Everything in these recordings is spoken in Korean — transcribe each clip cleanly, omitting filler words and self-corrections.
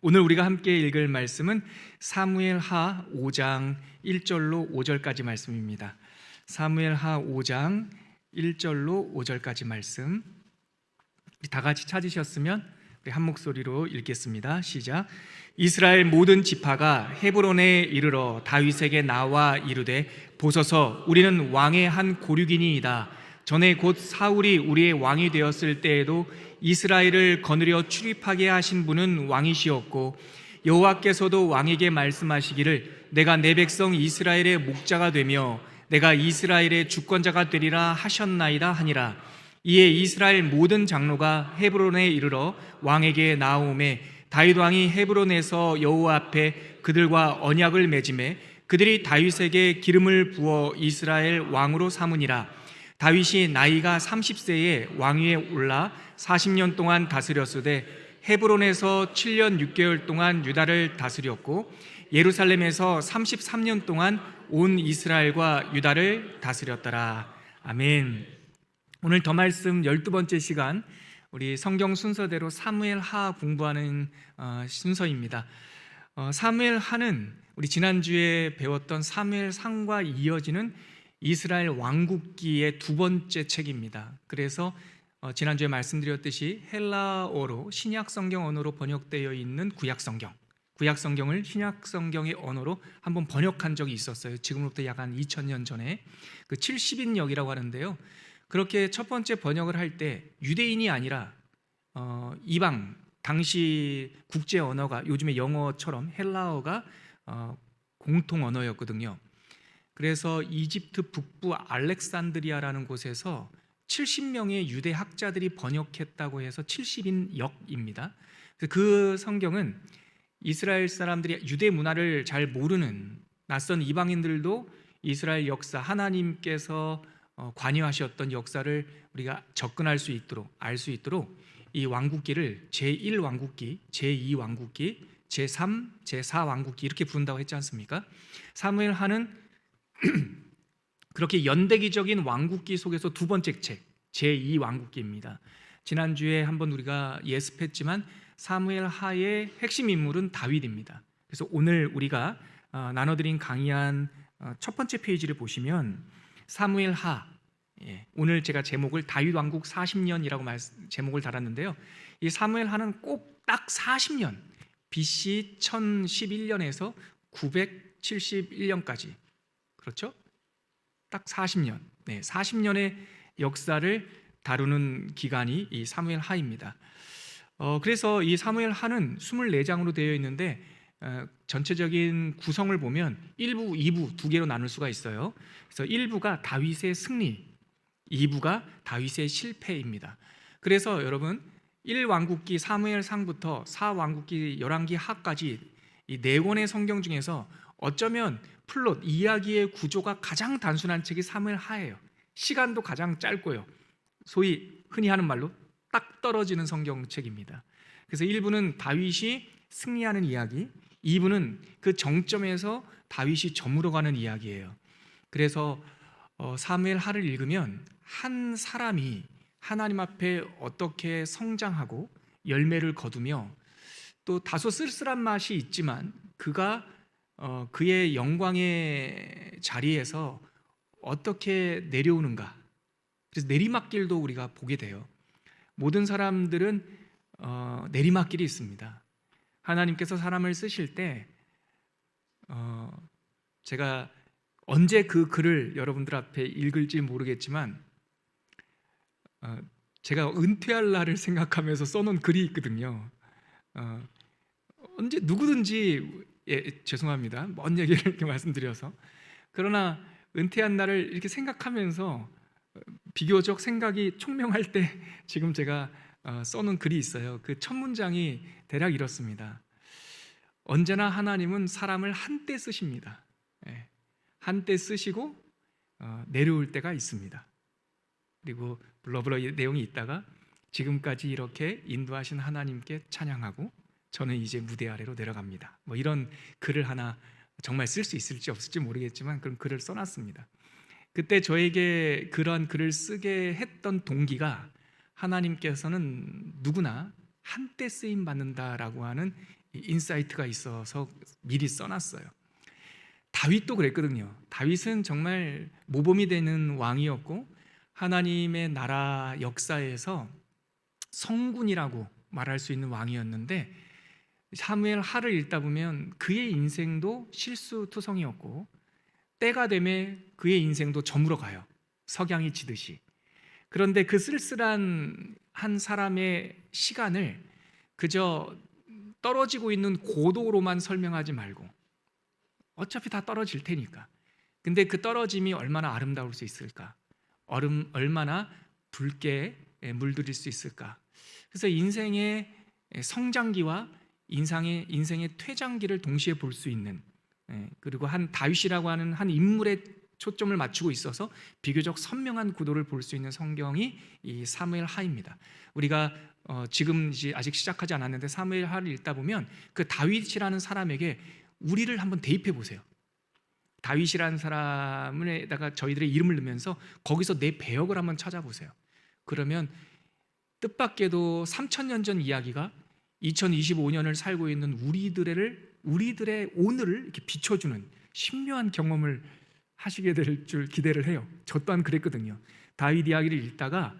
오늘 우리가 함께 읽을 말씀은 사무엘하 5장 1절로 5절까지 말씀입니다. 사무엘하 5장 1절로 5절까지 말씀. 다 같이 찾으셨으면 우리 한 목소리로 읽겠습니다. 시작. 이스라엘 모든 지파가 헤브론에 이르러 다윗에게 나와 이르되 보소서, 우리는 왕의 한 고륙이니이다. 전에 곧 사울이 우리의 왕이 되었을 때에도 이스라엘을 거느려 출입하게 하신 분은 왕이시었고, 여호와께서도 왕에게 말씀하시기를 내가 내 백성 이스라엘의 목자가 되며 내가 이스라엘의 주권자가 되리라 하셨나이다 하니라. 이에 이스라엘 모든 장로가 헤브론에 이르러 왕에게 나아오매 다윗 왕이 헤브론에서 여호와 앞에 그들과 언약을 맺음에 그들이 다윗에게 기름을 부어 이스라엘 왕으로 삼으니라. 다윗이 나이가 30세에 왕위에 올라 40년 동안 다스렸으되 헤브론에서 7년 6개월 동안 유다를 다스렸고 예루살렘에서 33년 동안 온 이스라엘과 유다를 다스렸더라. 아멘. 오늘 더 말씀 12번째 시간, 우리 성경 순서대로 사무엘하 공부하는 순서입니다. 사무엘하는 우리 지난주에 배웠던 사무엘상과 이어지는 이스라엘 왕국기의 두 번째 책입니다. 그래서 지난주에 말씀드렸듯이 헬라어로 신약 성경 언어로 번역되어 있는 구약 성경을 신약 성경의 언어로 한번 번역한 적이 있었어요. 지금으로부터 약 한 2000년 전에 그 70인역이라고 하는데요. 그렇게 첫 번째 번역을 할 때 유대인이 아니라 이방, 당시 국제 언어가 요즘의 영어처럼 헬라어가 공통 언어였거든요. 그래서 이집트 북부 알렉산드리아라는 곳에서 70명의 유대 학자들이 번역했다고 해서 70인역입니다. 그 성경은 이스라엘 사람들이 유대 문화를 잘 모르는 낯선 이방인들도 이스라엘 역사, 하나님께서 관여하셨던 역사를 우리가 접근할 수 있도록, 알 수 있도록 이 왕국기를 제1왕국기, 제2왕국기, 제3, 제4왕국기 이렇게 부른다고 했지 않습니까? 사무엘하는 그렇게 연대기적인 왕국기 속에서 두 번째 책, 제2왕국기입니다. 지난주에 한번 우리가 예습했지만 사무엘하의 핵심 인물은 다윗입니다. 그래서 오늘 우리가 나눠드린 강의한 첫 번째 페이지를 보시면 사무엘하, 오늘 제가 제목을 다윗왕국 40년이라고 제목을 달았는데요. 이 사무엘하는 꼭 딱 40년, BC 1011년에서 971년까지, 그렇죠? 딱 40년, 40년의 역사를 다루는 기간이 이 사무엘하입니다. 그래서 이 사무엘하는 24장으로 되어 있는데 전체적인 구성을 보면 1부, 2부 두 개로 나눌 수가 있어요. 그래서 1부가 다윗의 승리, 2부가 다윗의 실패입니다. 그래서 여러분 1왕국기 사무엘상부터 4왕국기 열왕기 하까지 이 네 권의 성경 중에서 어쩌면 플롯, 이야기의 구조가 가장 단순한 책이 사무엘하예요. 시간도 가장 짧고요. 소위 흔히 하는 말로 딱 떨어지는 성경책입니다. 그래서 1부는 다윗이 승리하는 이야기, 2부는 그 정점에서 다윗이 저물어가는 이야기예요. 그래서 사무엘하를 읽으면 한 사람이 하나님 앞에 어떻게 성장하고 열매를 거두며 또 다소 쓸쓸한 맛이 있지만 그가 그의 영광의 자리에서 어떻게 내려오는가, 그래서 내리막길도 우리가 보게 돼요. 모든 사람들은 내리막길이 있습니다. 하나님께서 사람을 쓰실 때 제가 언제 그 글을 여러분들 앞에 읽을지 모르겠지만 제가 은퇴할 날을 생각하면서 써놓은 글이 있거든요. 언제 누구든지 죄송합니다. 먼 얘기를 이렇게 말씀드려서. 그러나 은퇴한 날을 이렇게 생각하면서 비교적 생각이 총명할 때 지금 제가 써놓은 글이 있어요. 그 첫 문장이 대략 이렇습니다. 언제나 하나님은 사람을 한때 쓰십니다. 한때 쓰시고 내려올 때가 있습니다. 그리고 블러블러 내용이 있다가 지금까지 이렇게 인도하신 하나님께 찬양하고 저는 이제 무대 아래로 내려갑니다. 뭐 이런 글을 하나 정말 쓸 수 있을지 없을지 모르겠지만 그런 글을 써놨습니다. 그때 저에게 그런 글을 쓰게 했던 동기가 하나님께서는 누구나 한때 쓰임 받는다라고 하는 인사이트가 있어서 미리 써놨어요. 다윗도 그랬거든요. 다윗은 정말 모범이 되는 왕이었고 하나님의 나라 역사에서 성군이라고 말할 수 있는 왕이었는데, 사무엘 하를 읽다 보면 그의 인생도 실수투성이었고 때가 되면 그의 인생도 저물어 가요. 석양이 지듯이. 그런데 그 쓸쓸한 한 사람의 시간을 그저 떨어지고 있는 고도로만 설명하지 말고, 어차피 다 떨어질 테니까, 근데 그 떨어짐이 얼마나 아름다울 수 있을까, 얼마나 붉게 물들일 수 있을까. 그래서 인생의 성장기와 인생의 퇴장기를 동시에 볼 수 있는, 그리고 한 다윗이라고 하는 한 인물에 초점을 맞추고 있어서 비교적 선명한 구도를 볼 수 있는 성경이 이 사무엘 하입니다. 우리가 지금 이제 아직 시작하지 않았는데 사무엘 하를 읽다 보면 그 다윗이라는 사람에게 우리를 한번 대입해 보세요. 다윗이라는 사람에다가 저희들의 이름을 넣으면서 거기서 내 배역을 한번 찾아보세요. 그러면 뜻밖에도 3000년 전 이야기가 2025년을 살고 있는 우리들의 오늘을 이렇게 비춰주는 신묘한 경험을 하시게 될 줄 기대를 해요. 저 또한 그랬거든요. 다윗 이야기를 읽다가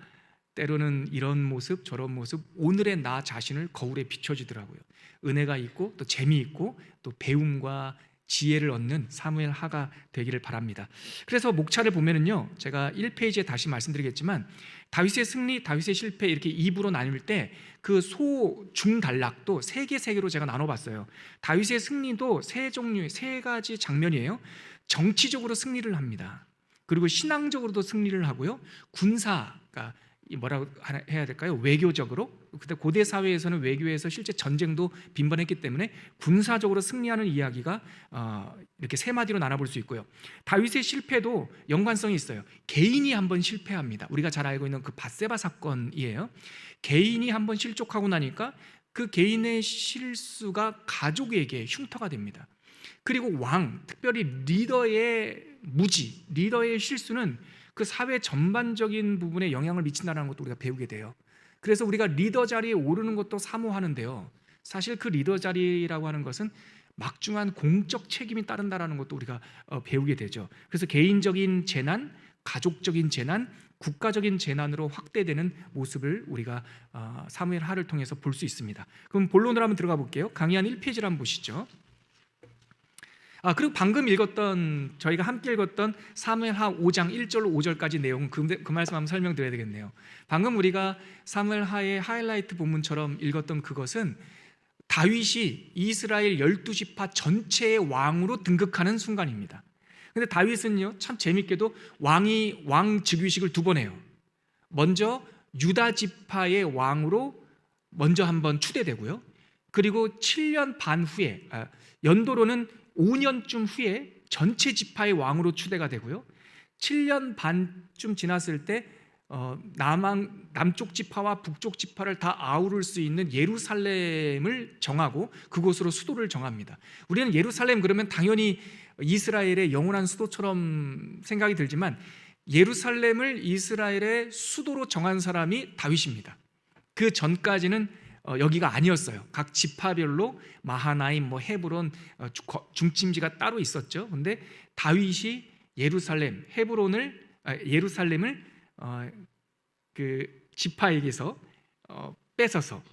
때로는 이런 모습 저런 모습, 오늘의 나 자신을 거울에 비춰지더라고요. 은혜가 있고 또 재미있고 또 배움과 지혜를 얻는 사무엘 하가 되기를 바랍니다. 그래서 목차를 보면은요, 제가 1페이지에 다시 말씀드리겠지만 다윗의 승리, 다윗의 실패 이렇게 2부로 나눌 때 그 소중단락도 세 개로 제가 나눠봤어요. 다윗의 승리도 세 가지 장면이에요. 정치적으로 승리를 합니다. 그리고 신앙적으로도 승리를 하고요. 군사가 뭐라고 해야 될까요? 외교적으로. 그때 고대 사회에서는 외교에서 실제 전쟁도 빈번했기 때문에 군사적으로 승리하는 이야기가 이렇게 세 마디로 나눠볼 수 있고요. 다윗의 실패도 연관성이 있어요. 개인이 한번 실패합니다. 우리가 잘 알고 있는 그 밧세바 사건이에요. 개인이 한번 실족하고 나니까 그 개인의 실수가 가족에게 흉터가 됩니다. 그리고 왕, 특별히 리더의 무지, 리더의 실수는 그 사회 전반적인 부분에 영향을 미친다는 것도 우리가 배우게 돼요. 그래서 우리가 리더 자리에 오르는 것도 사모하는데요, 사실 그 리더 자리라고 하는 것은 막중한 공적 책임이 따른다는 것도 우리가 배우게 되죠. 그래서 개인적인 재난, 가족적인 재난, 국가적인 재난으로 확대되는 모습을 우리가 사무엘 하를 통해서 볼 수 있습니다. 그럼 본론으로 한번 들어가 볼게요. 강의 한 1페이지를 한번 보시죠. 그리고 방금 읽었던, 저희가 함께 읽었던 사무엘 하 5장 1절로 5절까지 내용, 그 말씀 한번 설명드려야 되겠네요. 방금 우리가 사무엘 하의 하이라이트 본문처럼 읽었던 그것은 다윗이 이스라엘 12지파 전체의 왕으로 등극하는 순간입니다. 근데 다윗은요, 참 재밌게도 왕 즉위식을 두 번 해요. 먼저 유다 지파의 왕으로 먼저 한번 추대되고요. 그리고 7년 반 후에, 연도로는 5년쯤 후에 전체 지파의 왕으로 추대가 되고요. 7년 반쯤 지났을 때 남쪽 지파와 북쪽 지파를 다 아우를 수 있는 예루살렘을 정하고 그곳으로 수도를 정합니다. 우리는 예루살렘 그러면 당연히 이스라엘의 영원한 수도처럼 생각이 들지만 예루살렘을 이스라엘의 수도로 정한 사람이 다윗입니다. 그 전까지는 여기가 아니었어요. 각 지파별로 마하나임, 헤브론, 중심지가 따로 있었죠. 근데 다윗이 예루살렘을 그 지파에게서 뺏어서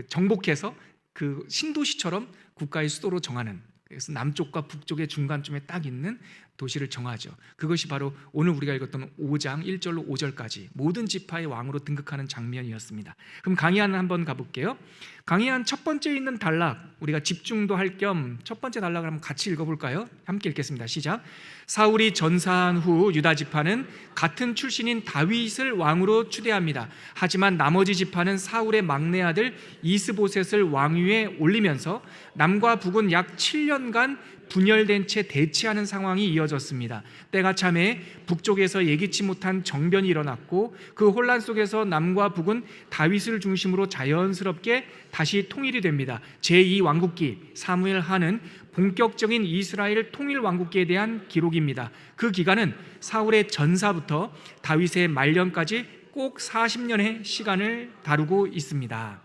정복해서 그 신도시처럼 국가의 수도로 정하는, 그래서 남쪽과 북쪽의 중간쯤에 딱 있는 도시를 정하죠. 그것이 바로 오늘 우리가 읽었던 5장 1절로 5절까지 모든 지파의 왕으로 등극하는 장면이었습니다. 그럼 강의한 한번 가볼게요. 강의한 첫 번째 있는 단락, 우리가 집중도 할 겸 첫 번째 단락을 한번 같이 읽어볼까요? 함께 읽겠습니다. 시작. 사울이 전사한 후 유다 지파는 같은 출신인 다윗을 왕으로 추대합니다. 하지만 나머지 지파는 사울의 막내 아들 이스보셋을 왕위에 올리면서 남과 북은 약 7년간 분열된 채 대치하는 상황이 이어졌습니다. 때가 참에 북쪽에서 예기치 못한 정변이 일어났고 그 혼란 속에서 남과 북은 다윗을 중심으로 자연스럽게 다시 통일이 됩니다. 제2왕국기 사무엘 하는 본격적인 이스라엘 통일 왕국기에 대한 기록입니다. 그 기간은 사울의 전사부터 다윗의 말년까지 꼭 40년의 시간을 다루고 있습니다.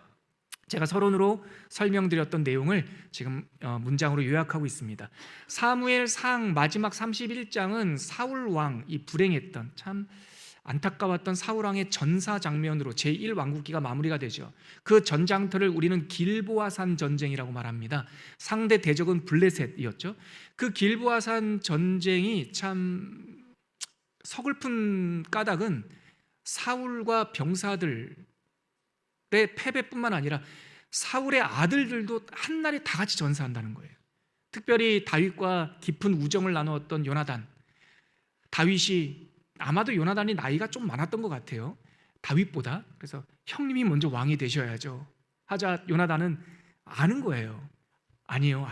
제가 서론으로 설명드렸던 내용을 지금 문장으로 요약하고 있습니다. 사무엘상 마지막 31장은 사울 왕이 불행했던, 참 안타까웠던 사울 왕의 전사 장면으로 제1왕국기가 마무리가 되죠. 그 전장터를 우리는 길보아산 전쟁이라고 말합니다. 상대 대적은 블레셋이었죠. 그 길보아산 전쟁이 참 서글픈 까닭은 사울과 병사들의 패배뿐만 아니라 사울의 아들들도 한날에 다 같이 전사한다는 거예요. 특별히 다윗과 깊은 우정을 나누었던 요나단, 다윗이 아마도 요나단이 나이가 좀 많았던 것 같아요, 다윗보다. 그래서 형님이 먼저 왕이 되셔야죠 하자 요나단은 아는 거예요. 아니요,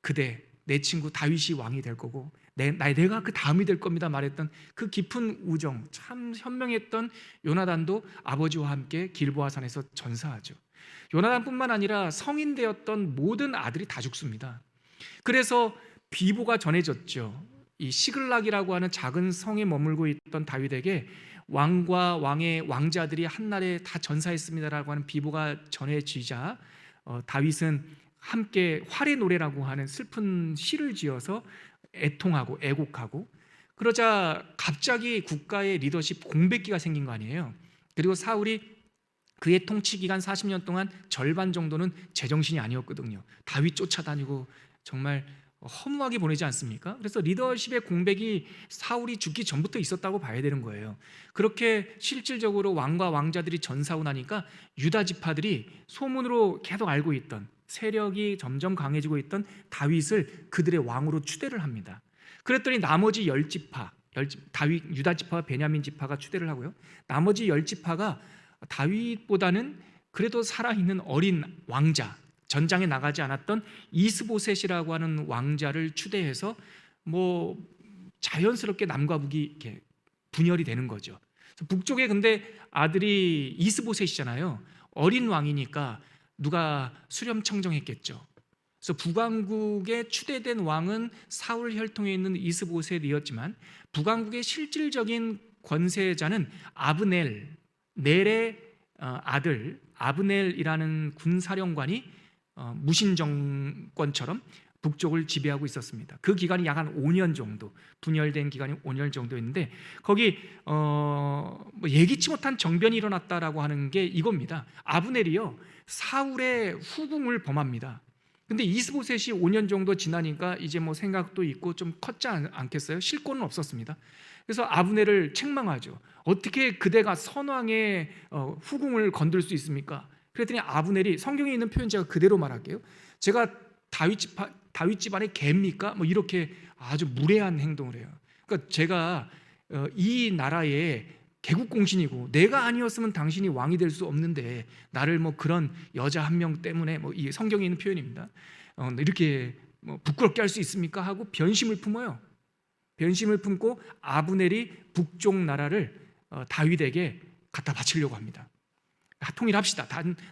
그대, 내 친구 다윗이 왕이 될 거고 내가 그 다음이 될 겁니다 말했던 그 깊은 우정, 참 현명했던 요나단도 아버지와 함께 길보아산에서 전사하죠. 요나단뿐만 아니라 성인 되었던 모든 아들이 다 죽습니다. 그래서 비보가 전해졌죠. 이 시글락이라고 하는 작은 성에 머물고 있던 다윗에게 왕과 왕의 왕자들이 한날에 다 전사했습니다라고 하는 비보가 전해지자 다윗은 함께 활의 노래라고 하는 슬픈 시를 지어서 애통하고 애곡하고, 그러자 갑자기 국가의 리더십 공백기가 생긴 거 아니에요. 그리고 사울이 그의 통치 기간 40년 동안 절반 정도는 제정신이 아니었거든요. 다윗 쫓아다니고 정말 허무하게 보내지 않습니까? 그래서 리더십의 공백이 사울이 죽기 전부터 있었다고 봐야 되는 거예요. 그렇게 실질적으로 왕과 왕자들이 전사하고 나니까 유다 지파들이 소문으로 계속 알고 있던, 세력이 점점 강해지고 있던 다윗을 그들의 왕으로 추대를 합니다. 그랬더니 나머지 10지파, 다윗, 유다 지파와 베냐민 지파가 추대를 하고요, 나머지 10지파가 다윗보다는 그래도 살아있는 어린 왕자, 전장에 나가지 않았던 이스보셋이라고 하는 왕자를 추대해서 자연스럽게 남과 북이 이렇게 분열이 되는 거죠. 북쪽에 근데 아들이 이스보셋이잖아요. 어린 왕이니까 누가 수렴청정했겠죠. 그래서 북왕국에 추대된 왕은 사울 혈통에 있는 이스보셋이었지만 북왕국의 실질적인 권세자는 넬의 아들 아브넬이라는 군사령관이 무신정권처럼 북쪽을 지배하고 있었습니다. 그 기간이 약 한 5년 정도, 분열된 기간이 5년 정도였는데 거기 예기치 못한 정변이 일어났다라고 하는 게 이겁니다. 아브넬이요, 사울의 후궁을 범합니다. 근데 이스보셋이 5년 정도 지나니까 이제 생각도 있고 좀 컸지 않겠어요? 실권은 없었습니다. 그래서 아브넬을 책망하죠. 어떻게 그대가 선왕의 후궁을 건들 수 있습니까? 그랬더니 아브넬이, 성경에 있는 표현 제가 그대로 말할게요. 제가 다윗 집안의 개입니까? 이렇게 아주 무례한 행동을 해요. 그러니까 제가 이 나라의 개국공신이고 내가 아니었으면 당신이 왕이 될 수 없는데 나를 그런 여자 한 명 때문에 이 성경에 있는 표현입니다. 이렇게 부끄럽게 할 수 있습니까? 하고 변심을 품어요. 변심을 품고 아브넬이 북쪽 나라를 다윗에게 갖다 바치려고 합니다. 통일합시다.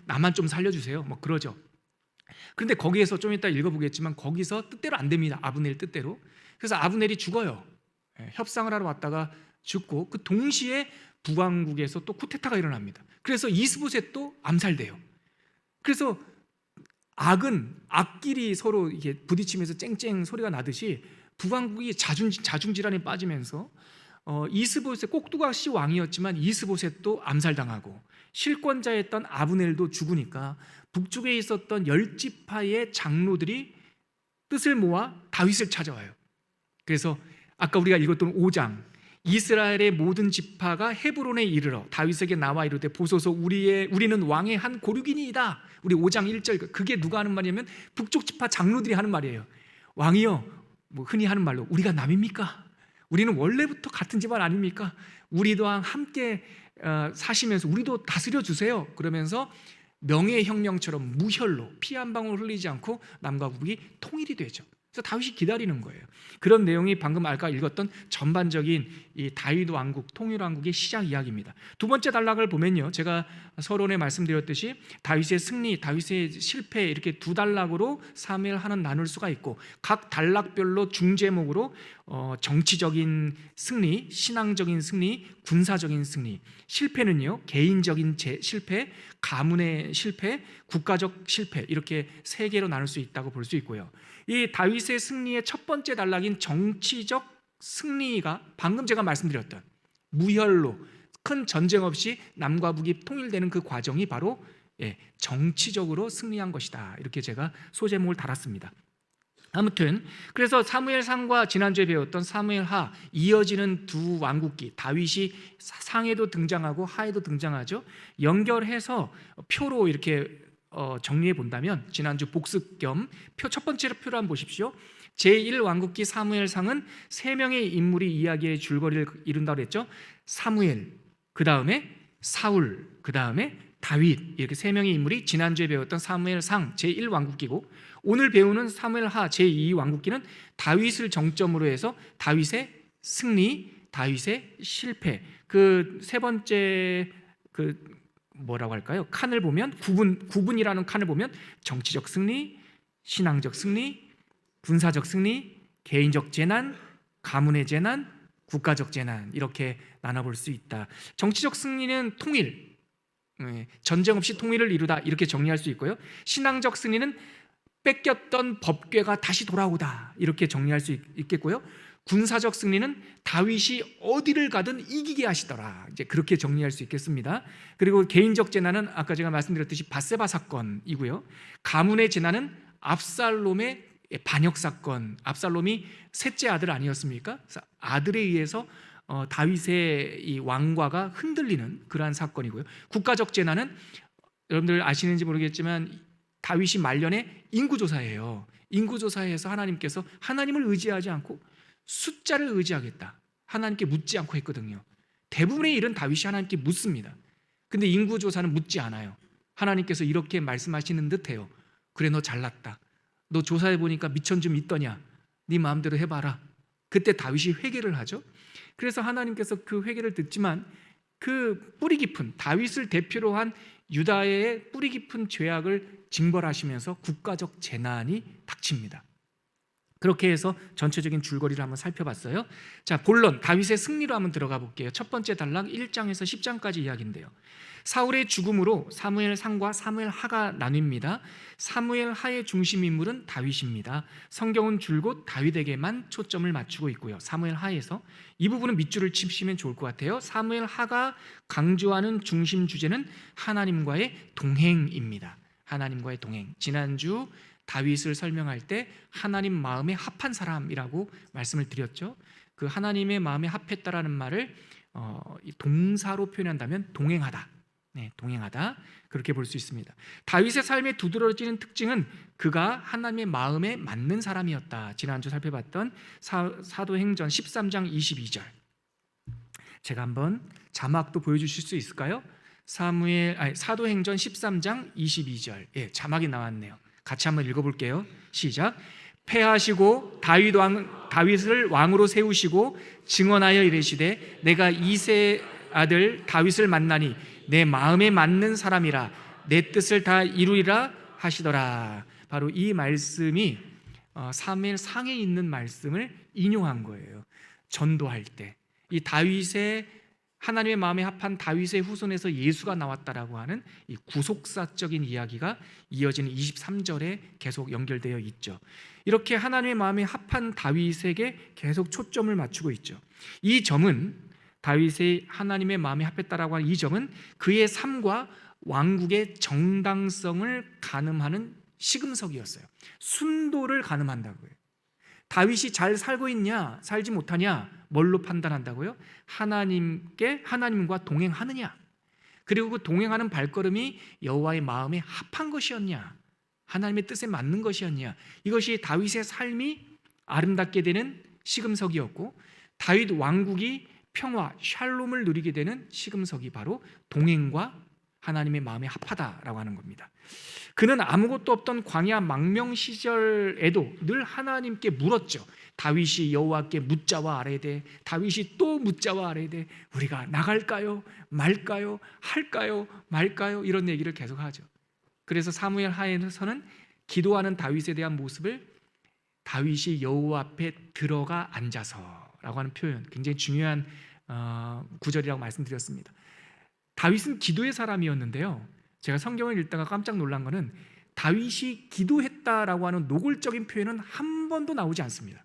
나만 좀 살려주세요. 그러죠. 그런데 거기에서 좀 이따 읽어보겠지만 거기서 뜻대로 안 됩니다. 아브넬 뜻대로. 그래서 아브넬이 죽어요. 협상을 하러 왔다가 죽고, 그 동시에 북왕국에서 또 쿠데타가 일어납니다. 그래서 이스보셋도 암살돼요. 그래서 악끼리 서로 이게 부딪히면서 쨍쨍 소리가 나듯이 북왕국이 자중질환에 빠지면서 이스보셋, 꼭두각시 왕이었지만 이스보셋도 암살당하고 실권자였던 아브넬도 죽으니까 북쪽에 있었던 10지파의 장로들이 뜻을 모아 다윗을 찾아와요. 그래서 아까 우리가 읽었던 5장, 이스라엘의 모든 지파가 헤브론에 이르러 다윗에게 나와 이르되 보소서 우리는 왕의 한 고륙이니이다. 우리 5장 1절, 그게 누가 하는 말이냐면 북쪽 지파 장로들이 하는 말이에요. 왕이여, 흔히 하는 말로 우리가 남입니까? 우리는 원래부터 같은 집안 아닙니까? 우리도 함께 사시면서 우리도 다스려 주세요. 그러면서 명예혁명처럼 무혈로 피 한 방울 흘리지 않고 남과 북이 통일이 되죠. 그래서 다윗이 기다리는 거예요. 그런 내용이 방금 아까 읽었던 전반적인 이 다윗 왕국, 통일 왕국의 시작 이야기입니다. 두 번째 단락을 보면요, 제가 서론에 말씀드렸듯이 다윗의 승리, 다윗의 실패, 이렇게 두 단락으로 사무엘 하나는 나눌 수가 있고, 각 단락별로 중제목으로 정치적인 승리, 신앙적인 승리, 군사적인 승리, 실패는요 개인적인 실패, 가문의 실패, 국가적 실패, 이렇게 세 개로 나눌 수 있다고 볼 수 있고요. 이 다윗의 승리의 첫 번째 단락인 정치적 승리가 방금 제가 말씀드렸던 무혈로 큰 전쟁 없이 남과 북이 통일되는 그 과정이 바로 정치적으로 승리한 것이다, 이렇게 제가 소제목을 달았습니다. 아무튼 그래서 사무엘상과 지난주에 배웠던 사무엘하, 이어지는 두 왕국기, 다윗이 상에도 등장하고 하에도 등장하죠. 연결해서 표로 이렇게 정리해 본다면, 지난주 복습 겸 첫 번째 표로 한번 보십시오. 제1왕국기 사무엘상은 세 명의 인물이 이야기의 줄거리를 이룬다고 했죠. 사무엘, 그 다음에 사울, 그 다음에 다윗, 이렇게 세 명의 인물이 지난주에 배웠던 사무엘상 제1왕국기고, 오늘 배우는 사무엘하 제2왕국기는 다윗을 정점으로 해서 다윗의 승리, 다윗의 실패, 그 세 번째 뭐라고 할까요? 칸을 보면 구분이라는 칸을 보면 정치적 승리, 신앙적 승리, 군사적 승리, 개인적 재난, 가문의 재난, 국가적 재난, 이렇게 나눠볼 수 있다. 정치적 승리는 통일, 전쟁 없이 통일을 이루다, 이렇게 정리할 수 있고요. 신앙적 승리는 뺏겼던 법궤가 다시 돌아오다, 이렇게 정리할 수 있겠고요. 군사적 승리는 다윗이 어디를 가든 이기게 하시더라, 이제 그렇게 정리할 수 있겠습니다. 그리고 개인적 재난은 아까 제가 말씀드렸듯이 밧세바 사건이고요. 가문의 재난은 압살롬의 반역 사건, 압살롬이 셋째 아들 아니었습니까? 그래서 아들에 의해서 다윗의 이 왕과가 흔들리는 그러한 사건이고요. 국가적 재난은 여러분들 아시는지 모르겠지만 다윗이 말년에 인구조사예요. 인구조사에서 하나님께서 하나님을 의지하지 않고 숫자를 의지하겠다, 하나님께 묻지 않고 했거든요. 대부분의 일은 다윗이 하나님께 묻습니다. 근데 인구조사는 묻지 않아요. 하나님께서 이렇게 말씀하시는 듯해요. 그래, 너 잘났다, 너 조사해보니까 미천 좀 있더냐, 네 마음대로 해봐라. 그때 다윗이 회개를 하죠. 그래서 하나님께서 그 회개를 듣지만 그 뿌리 깊은, 다윗을 대표로 한 유다의 뿌리 깊은 죄악을 징벌하시면서 국가적 재난이 닥칩니다. 그렇게 해서 전체적인 줄거리를 한번 살펴봤어요. 자, 본론 다윗의 승리로 한번 들어가 볼게요. 첫 번째 단락 1장에서 10장까지 이야기인데요. 사울의 죽음으로 사무엘상과 사무엘하가 나뉩니다. 사무엘하의 중심 인물은 다윗입니다. 성경은 줄곧 다윗에게만 초점을 맞추고 있고요. 사무엘하에서 이 부분은 밑줄을 치시면 좋을 것 같아요. 사무엘하가 강조하는 중심 주제는 하나님과의 동행입니다. 하나님과의 동행. 지난주 다윗을 설명할 때 하나님 마음에 합한 사람이라고 말씀을 드렸죠. 그 하나님의 마음에 합했다라는 말을 동사로 표현한다면 동행하다, 동행하다, 그렇게 볼 수 있습니다. 다윗의 삶에 두드러지는 특징은 그가 하나님의 마음에 맞는 사람이었다. 지난주 살펴봤던 사도행전 13장 22절, 제가 한번 자막도 보여주실 수 있을까요? 사도행전 13장 22절, 자막이 나왔네요. 같이 한번 읽어볼게요. 시작. 패하시고 다윗을 왕으로 세우시고 증언하여 이르시되 내가 이새의 아들 다윗을 만나니 내 마음에 맞는 사람이라 내 뜻을 다 이루리라 하시더라. 바로 이 말씀이 사무엘상에 있는 말씀을 인용한 거예요. 전도할 때 이 다윗의 하나님의 마음에 합한 다윗의 후손에서 예수가 나왔다라고 하는 이 구속사적인 이야기가 이어지는 23절에 계속 연결되어 있죠. 이렇게 하나님의 마음에 합한 다윗에게 계속 초점을 맞추고 있죠. 이 점은 다윗의 하나님의 마음에 합했다라고 하는 이 점은 그의 삶과 왕국의 정당성을 가늠하는 시금석이었어요. 순도를 가늠한다고요. 다윗이 잘 살고 있냐, 살지 못하냐, 뭘로 판단한다고요? 하나님과 동행하느냐, 그리고 그 동행하는 발걸음이 여호와의 마음에 합한 것이었냐, 하나님의 뜻에 맞는 것이었냐, 이것이 다윗의 삶이 아름답게 되는 시금석이었고, 다윗 왕국이 평화, 샬롬을 누리게 되는 시금석이 바로 동행과 하나님의 마음에 합하다라고 하는 겁니다. 그는 아무것도 없던 광야 망명 시절에도 늘 하나님께 물었죠. 다윗이 여호와께 묻자와 아뢰되, 다윗이 또 묻자와 아뢰되, 우리가 나갈까요? 말까요? 할까요? 말까요? 이런 얘기를 계속하죠. 그래서 사무엘 하에서는 기도하는 다윗에 대한 모습을 다윗이 여호와 앞에 들어가 앉아서라고 하는 표현, 굉장히 중요한 구절이라고 말씀드렸습니다. 다윗은 기도의 사람이었는데요, 제가 성경을 읽다가 깜짝 놀란 거는 다윗이 기도했다라고 하는 노골적인 표현은 한 번도 나오지 않습니다.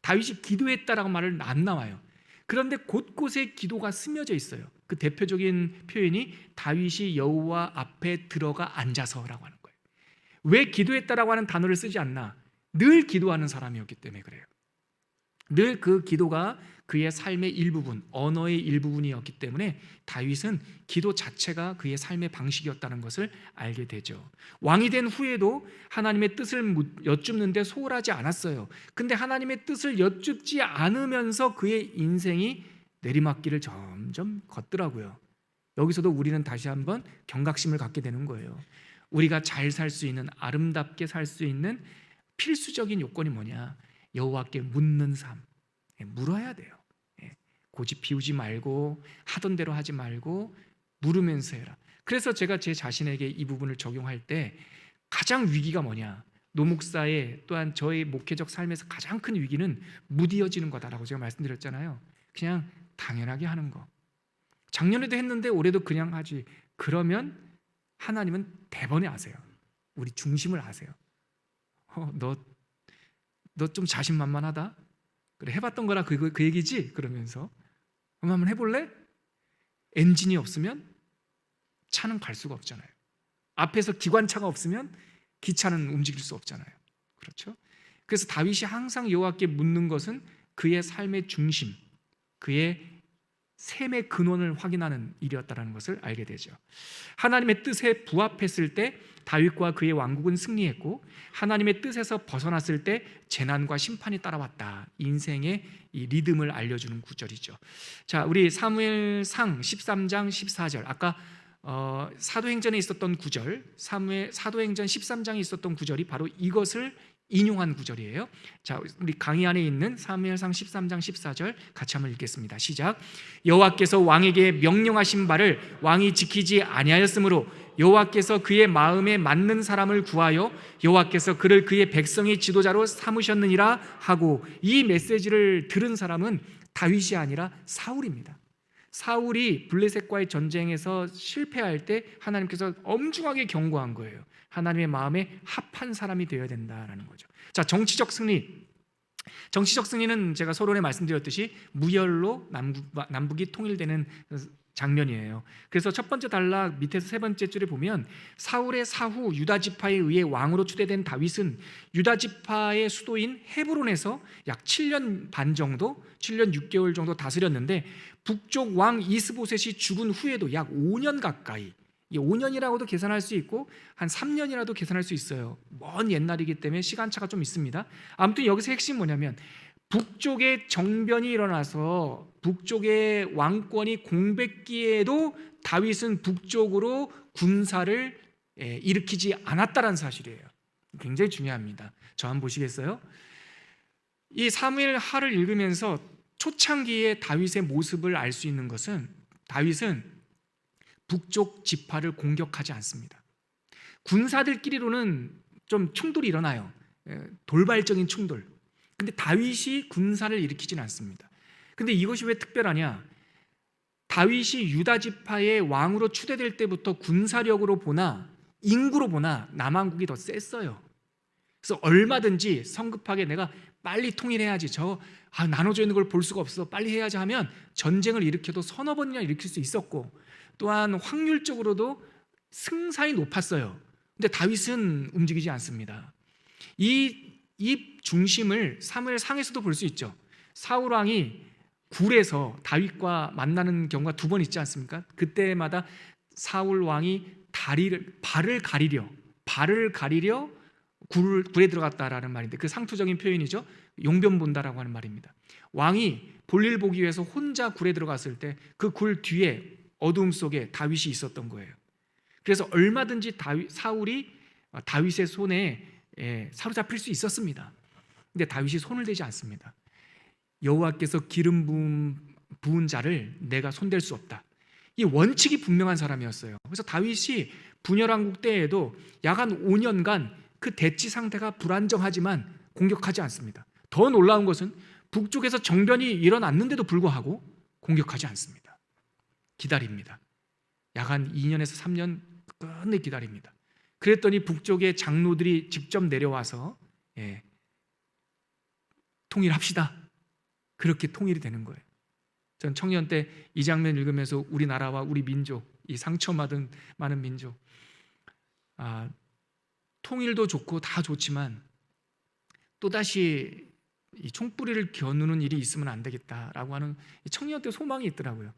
다윗이 기도했다라고 말은 안 나와요. 그런데 곳곳에 기도가 스며져 있어요. 그 대표적인 표현이 다윗이 여호와 앞에 들어가 앉아서라고 하는 거예요. 왜 기도했다라고 하는 단어를 쓰지 않나? 늘 기도하는 사람이었기 때문에 그래요. 늘 그 기도가 그의 삶의 일부분, 언어의 일부분이었기 때문에 다윗은 기도 자체가 그의 삶의 방식이었다는 것을 알게 되죠. 왕이 된 후에도 하나님의 뜻을 여쭙는데 소홀하지 않았어요. 근데 하나님의 뜻을 여쭙지 않으면서 그의 인생이 내리막길을 점점 걷더라고요. 여기서도 우리는 다시 한번 경각심을 갖게 되는 거예요. 우리가 잘 살 수 있는, 아름답게 살 수 있는 필수적인 요건이 뭐냐? 여호와께 묻는 삶. 물어야 돼요. 고집 피우지 말고 하던 대로 하지 말고 물으면서 해라. 그래서 제가 제 자신에게 이 부분을 적용할 때 가장 위기가 뭐냐? 노목사의 또한 저의 목회적 삶에서 가장 큰 위기는 무디어지는 거다라고 제가 말씀드렸잖아요. 그냥 당연하게 하는 거. 작년에도 했는데 올해도 그냥 하지. 그러면 하나님은 대번에 아세요. 우리 중심을 아세요. 너 좀 자신만만하다? 그래, 해봤던 거라 그 얘기지? 그러면서 그럼 한번 해볼래? 엔진이 없으면 차는 갈 수가 없잖아요. 앞에서 기관차가 없으면 기차는 움직일 수 없잖아요. 그렇죠? 그래서 다윗이 항상 여호와께 묻는 것은 그의 삶의 중심, 그의 셈의 근원을 확인하는 일이었다는 것을 알게 되죠. 하나님의 뜻에 부합했을 때 다윗과 그의 왕국은 승리했고, 하나님의 뜻에서 벗어났을 때 재난과 심판이 따라왔다. 인생의 이 리듬을 알려주는 구절이죠. 자, 우리 사무엘상 13장 14절, 아까 사도행전에 있었던 구절, 사도행전 13장에 있었던 구절이 바로 이것을 인용한 구절이에요. 자, 우리 강의 안에 있는 사무엘상 13장 14절 같이 한번 읽겠습니다. 시작. 여호와께서 왕에게 명령하신 바를 왕이 지키지 아니하였으므로 여호와께서 그의 마음에 맞는 사람을 구하여 여호와께서 그를 그의 백성의 지도자로 삼으셨느니라 하고, 이 메시지를 들은 사람은 다윗이 아니라 사울입니다. 사울이 블레셋과의 전쟁에서 실패할 때 하나님께서 엄중하게 경고한 거예요. 하나님의 마음에 합한 사람이 되어야 된다라는 거죠. 자, 정치적 승리. 정치적 승리는 제가 서론에 말씀드렸듯이 무혈로 남북이 통일되는 장면이에요. 그래서 첫 번째 단락 밑에서 세 번째 줄에 보면 사울의 사후 유다 지파에 의해 왕으로 추대된 다윗은 유다 지파의 수도인 헤브론에서 약 7년 반 정도, 7년 6개월 정도 다스렸는데, 북쪽 왕 이스보셋이 죽은 후에도 약 5년 가까이, 5년이라고도 계산할 수 있고 한 3년이라도 계산할 수 있어요. 먼 옛날이기 때문에 시간차가 좀 있습니다. 아무튼 여기서 핵심이 뭐냐면 북쪽에 정변이 일어나서 북쪽의 왕권이 공백기에도 다윗은 북쪽으로 군사를 일으키지 않았다는 사실이에요. 굉장히 중요합니다. 저 한번 보시겠어요? 이 사무엘 하를 읽으면서 초창기의 다윗의 모습을 알 수 있는 것은, 다윗은 북쪽 지파를 공격하지 않습니다. 군사들끼리로는 좀 충돌이 일어나요. 돌발적인 충돌. 근데 다윗이 군사를 일으키진 않습니다. 근데 이것이 왜 특별하냐? 다윗이 유다 지파의 왕으로 추대될 때부터 군사력으로 보나 인구로 보나 남왕국이 더 셌어요. 그래서 얼마든지 성급하게 내가 빨리 통일해야지, 나눠져 있는 걸 볼 수가 없어, 빨리 해야지 하면 전쟁을 일으켜도 서너 번이나 일으킬 수 있었고, 또한 확률적으로도 승산이 높았어요. 근데 다윗은 움직이지 않습니다. 이 중심을 사무엘상에서도 볼 수 있죠. 사울 왕이 굴에서 다윗과 만나는 경우가 2번 있지 않습니까? 그때마다 사울 왕이 발을 가리려 굴에 들어갔다라는 말인데, 그 상투적인 표현이죠. 용변 본다라고 하는 말입니다. 왕이 볼일 보기 위해서 혼자 굴에 들어갔을 때 그 굴 뒤에 어두움 속에 다윗이 있었던 거예요. 그래서 얼마든지 사울이 다윗의 손에 사로잡힐 수 있었습니다. 근데 다윗이 손을 대지 않습니다. 여호와께서 기름 부은 자를 내가 손댈 수 없다. 이 원칙이 분명한 사람이었어요. 그래서 다윗이 분열왕국 때에도 약 한 5년간 그 대치 상태가 불안정하지만 공격하지 않습니다. 더 놀라운 것은 북쪽에서 정변이 일어났는데도 불구하고 공격하지 않습니다. 기다립니다. 약 한 2년에서 3년, 끝내 기다립니다. 그랬더니 북쪽의 장로들이 직접 내려와서 통일합시다. 그렇게 통일이 되는 거예요. 전 청년 때 이 장면 읽으면서 우리나라와 우리 민족, 이 상처받은 많은 민족, 통일도 좋고 다 좋지만 또다시 이 총뿌리를 겨누는 일이 있으면 안 되겠다라고 하는 청년 때 소망이 있더라고요.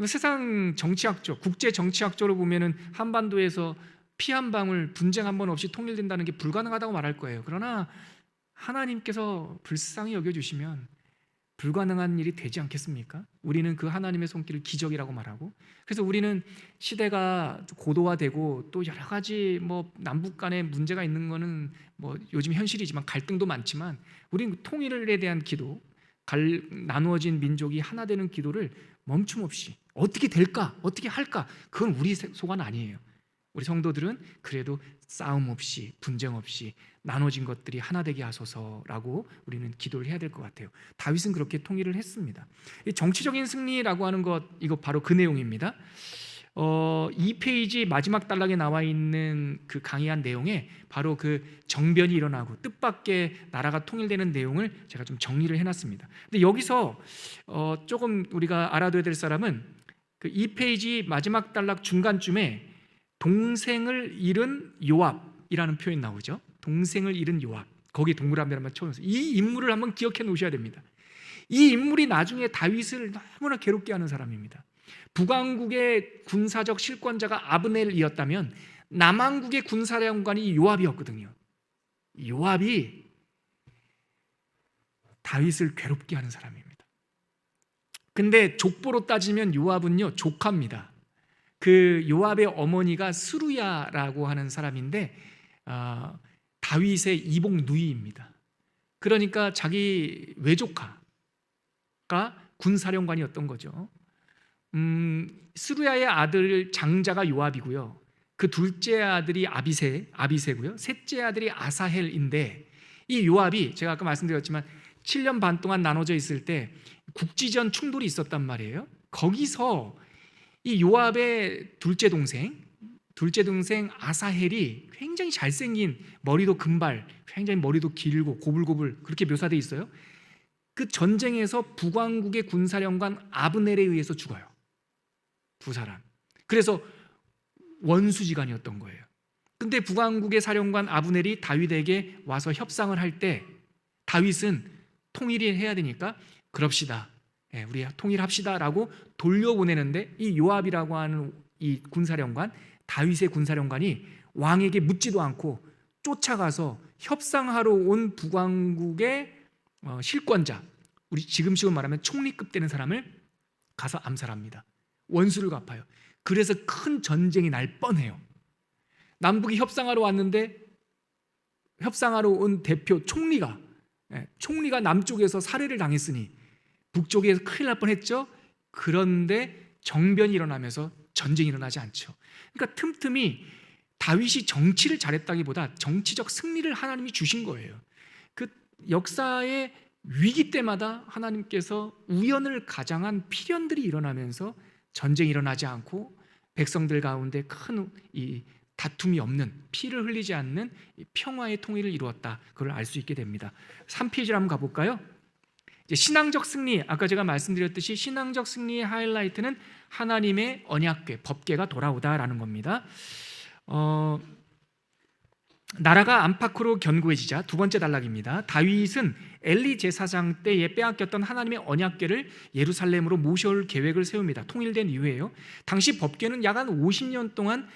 세상 정치학적, 국제 정치학적으로 보면은 한반도에서 피 한 방울, 분쟁 한 번 없이 통일된다는 게 불가능하다고 말할 거예요. 그러나 하나님께서 불쌍히 여겨주시면 불가능한 일이 되지 않겠습니까? 우리는 그 하나님의 손길을 기적이라고 말하고, 그래서 우리는 시대가 고도화되고 또 여러 가지 남북 간에 문제가 있는 거는 요즘 현실이지만 갈등도 많지만, 우리는 통일에 대한 기도, 나누어진 민족이 하나 되는 기도를 멈춤 없이 어떻게 될까? 어떻게 할까? 그건 우리 소관 아니에요. 우리 성도들은 그래도 싸움 없이, 분쟁 없이 나눠진 것들이 하나 되게 하소서라고 우리는 기도를 해야 될 것 같아요. 다윗은 그렇게 통일을 했습니다. 이 정치적인 승리라고 하는 것, 이거 바로 그 내용입니다. 2페이지 마지막 단락에 나와 있는 그 강의한 내용에 바로 그 정변이 일어나고 뜻밖의 나라가 통일되는 내용을 제가 좀 정리를 해놨습니다. 근데 여기서 조금 우리가 알아둬야 될 사람은 그 2페이지 마지막 단락 중간쯤에 동생을 잃은 요압이라는 표현 나오죠. 동생을 잃은 요압, 거기 동그라미 한번 쳐놓으세요. 이 인물을 한번 기억해 놓으셔야 됩니다. 이 인물이 나중에 다윗을 너무나 괴롭게 하는 사람입니다. 북왕국의 군사적 실권자가 아브넬이었다면 남왕국의 군사령관이 요압이었거든요. 요압이 다윗을 괴롭게 하는 사람입니다. 근데 족보로 따지면 요압은요 조카입니다. 그 요압의 어머니가 스루야라고 하는 사람인데 다윗의 이복 누이입니다. 그러니까 자기 외조카가 군사령관이었던 거죠. 스루야의 아들 장자가 요압이고요. 그 둘째 아들이 아비세고요. 셋째 아들이 아사헬인데, 이 요압이 제가 아까 말씀드렸지만 7년 반 동안 나눠져 있을 때 국지전 충돌이 있었단 말이에요. 거기서 이 요압의 둘째 동생 아사헬이 굉장히 잘생긴, 머리도 금발, 굉장히 머리도 길고 고불고불 그렇게 묘사되어 있어요. 그 전쟁에서 북왕국의 군사령관 아브넬에 의해서 죽어요. 두 사람. 그래서 원수지간이었던 거예요. 근데 북왕국의 사령관 아브넬이 다윗에게 와서 협상을 할 때 다윗은 통일이 해야 되니까 그럽시다, 우리 통일합시다라고 돌려보내는데, 이 요압이라고 하는 이 군사령관, 다윗의 군사령관이 왕에게 묻지도 않고 쫓아가서 협상하러 온 북왕국의 실권자, 우리 지금식으로 말하면 총리급 되는 사람을 가서 암살합니다. 원수를 갚아요. 그래서 큰 전쟁이 날 뻔해요. 남북이 협상하러 왔는데 협상하러 온 대표 총리가 남쪽에서 살해를 당했으니 북쪽에서 큰일 날 뻔했죠. 그런데 정변이 일어나면서 전쟁이 일어나지 않죠. 그러니까 틈틈이 다윗이 정치를 잘했다기보다 정치적 승리를 하나님이 주신 거예요. 그 역사의 위기 때마다 하나님께서 우연을 가장한 필연들이 일어나면서 전쟁이 일어나지 않고 백성들 가운데 큰 이 다툼이 없는, 피를 흘리지 않는 평화의 통일을 이루었다. 그걸 알 수 있게 됩니다. 3페이지로 한번 가볼까요? 이제 신앙적 승리, 아까 제가 말씀드렸듯이 신앙적 승리의 하이라이트는 하나님의 언약궤, 법궤가 돌아오다라는 겁니다. 나라가 안팎으로 견고해지자, 두 번째 단락입니다. 다윗은 엘리 제사장 때에 빼앗겼던 하나님의 언약궤를 예루살렘으로 모셔올 계획을 세웁니다. 통일된 이후에요. 당시 법궤는 약 한 50년 동안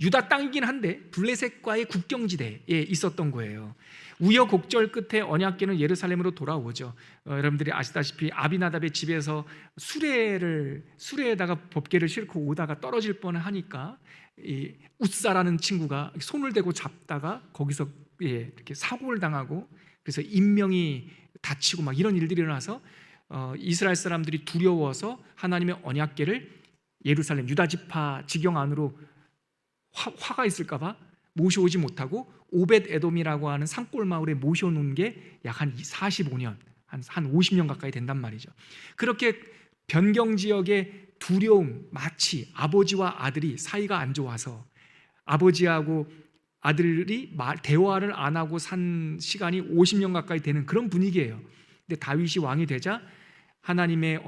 유다 땅이긴 한데 블레셋과의 국경지대에 있었던 거예요. 우여곡절 끝에 언약궤는 예루살렘으로 돌아오죠. 여러분들이 아시다시피 아비나답의 집에서 수레에다가 법궤를 싣고 오다가 떨어질 뻔하니까 이 웃사라는 친구가 손을 대고 잡다가 거기서 이렇게 사고를 당하고, 그래서 인명이 다치고 막 이런 일들이 일어나서 이스라엘 사람들이 두려워서 하나님의 언약궤를 예루살렘 유다 지파 지경 안으로 화가 있을까봐 모셔오지 못하고 오벳 에돔이라고 하는 산골 마을에 모셔놓은 게 약 한 45년, 한 50년 가까이 된단 말이죠. 그렇게 변경 지역에 두려움, 마치 아버지와 아들이 사이가 안 좋아서 아버지하고 아들이 대화를 안 하고 산 시간이 50년 가까이 되는 그런 분위기예요. 근데 다윗이 왕이 되자 하나님의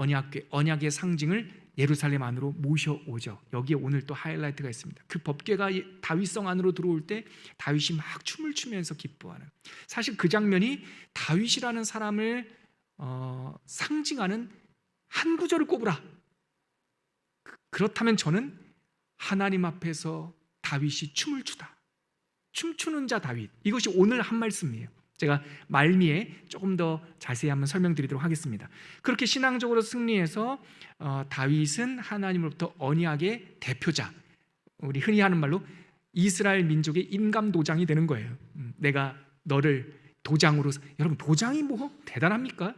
언약의 상징을 예루살렘 안으로 모셔오죠. 여기에 오늘 또 하이라이트가 있습니다. 그 법궤가 다윗성 안으로 들어올 때 다윗이 막 춤을 추면서 기뻐하는, 사실 그 장면이 다윗이라는 사람을 상징하는 한 구절을 꼽으라, 그렇다면 저는 하나님 앞에서 다윗이 춤을 추다, 춤추는 자 다윗, 이것이 오늘 한 말씀이에요. 제가 말미에 조금 더 자세히 한번 설명드리도록 하겠습니다. 그렇게 신앙적으로 승리해서 다윗은 하나님으로부터 언약의 대표자, 우리 흔히 하는 말로 이스라엘 민족의 임감도장이 되는 거예요. 내가 너를 도장으로, 여러분 도장이 뭐 대단합니까?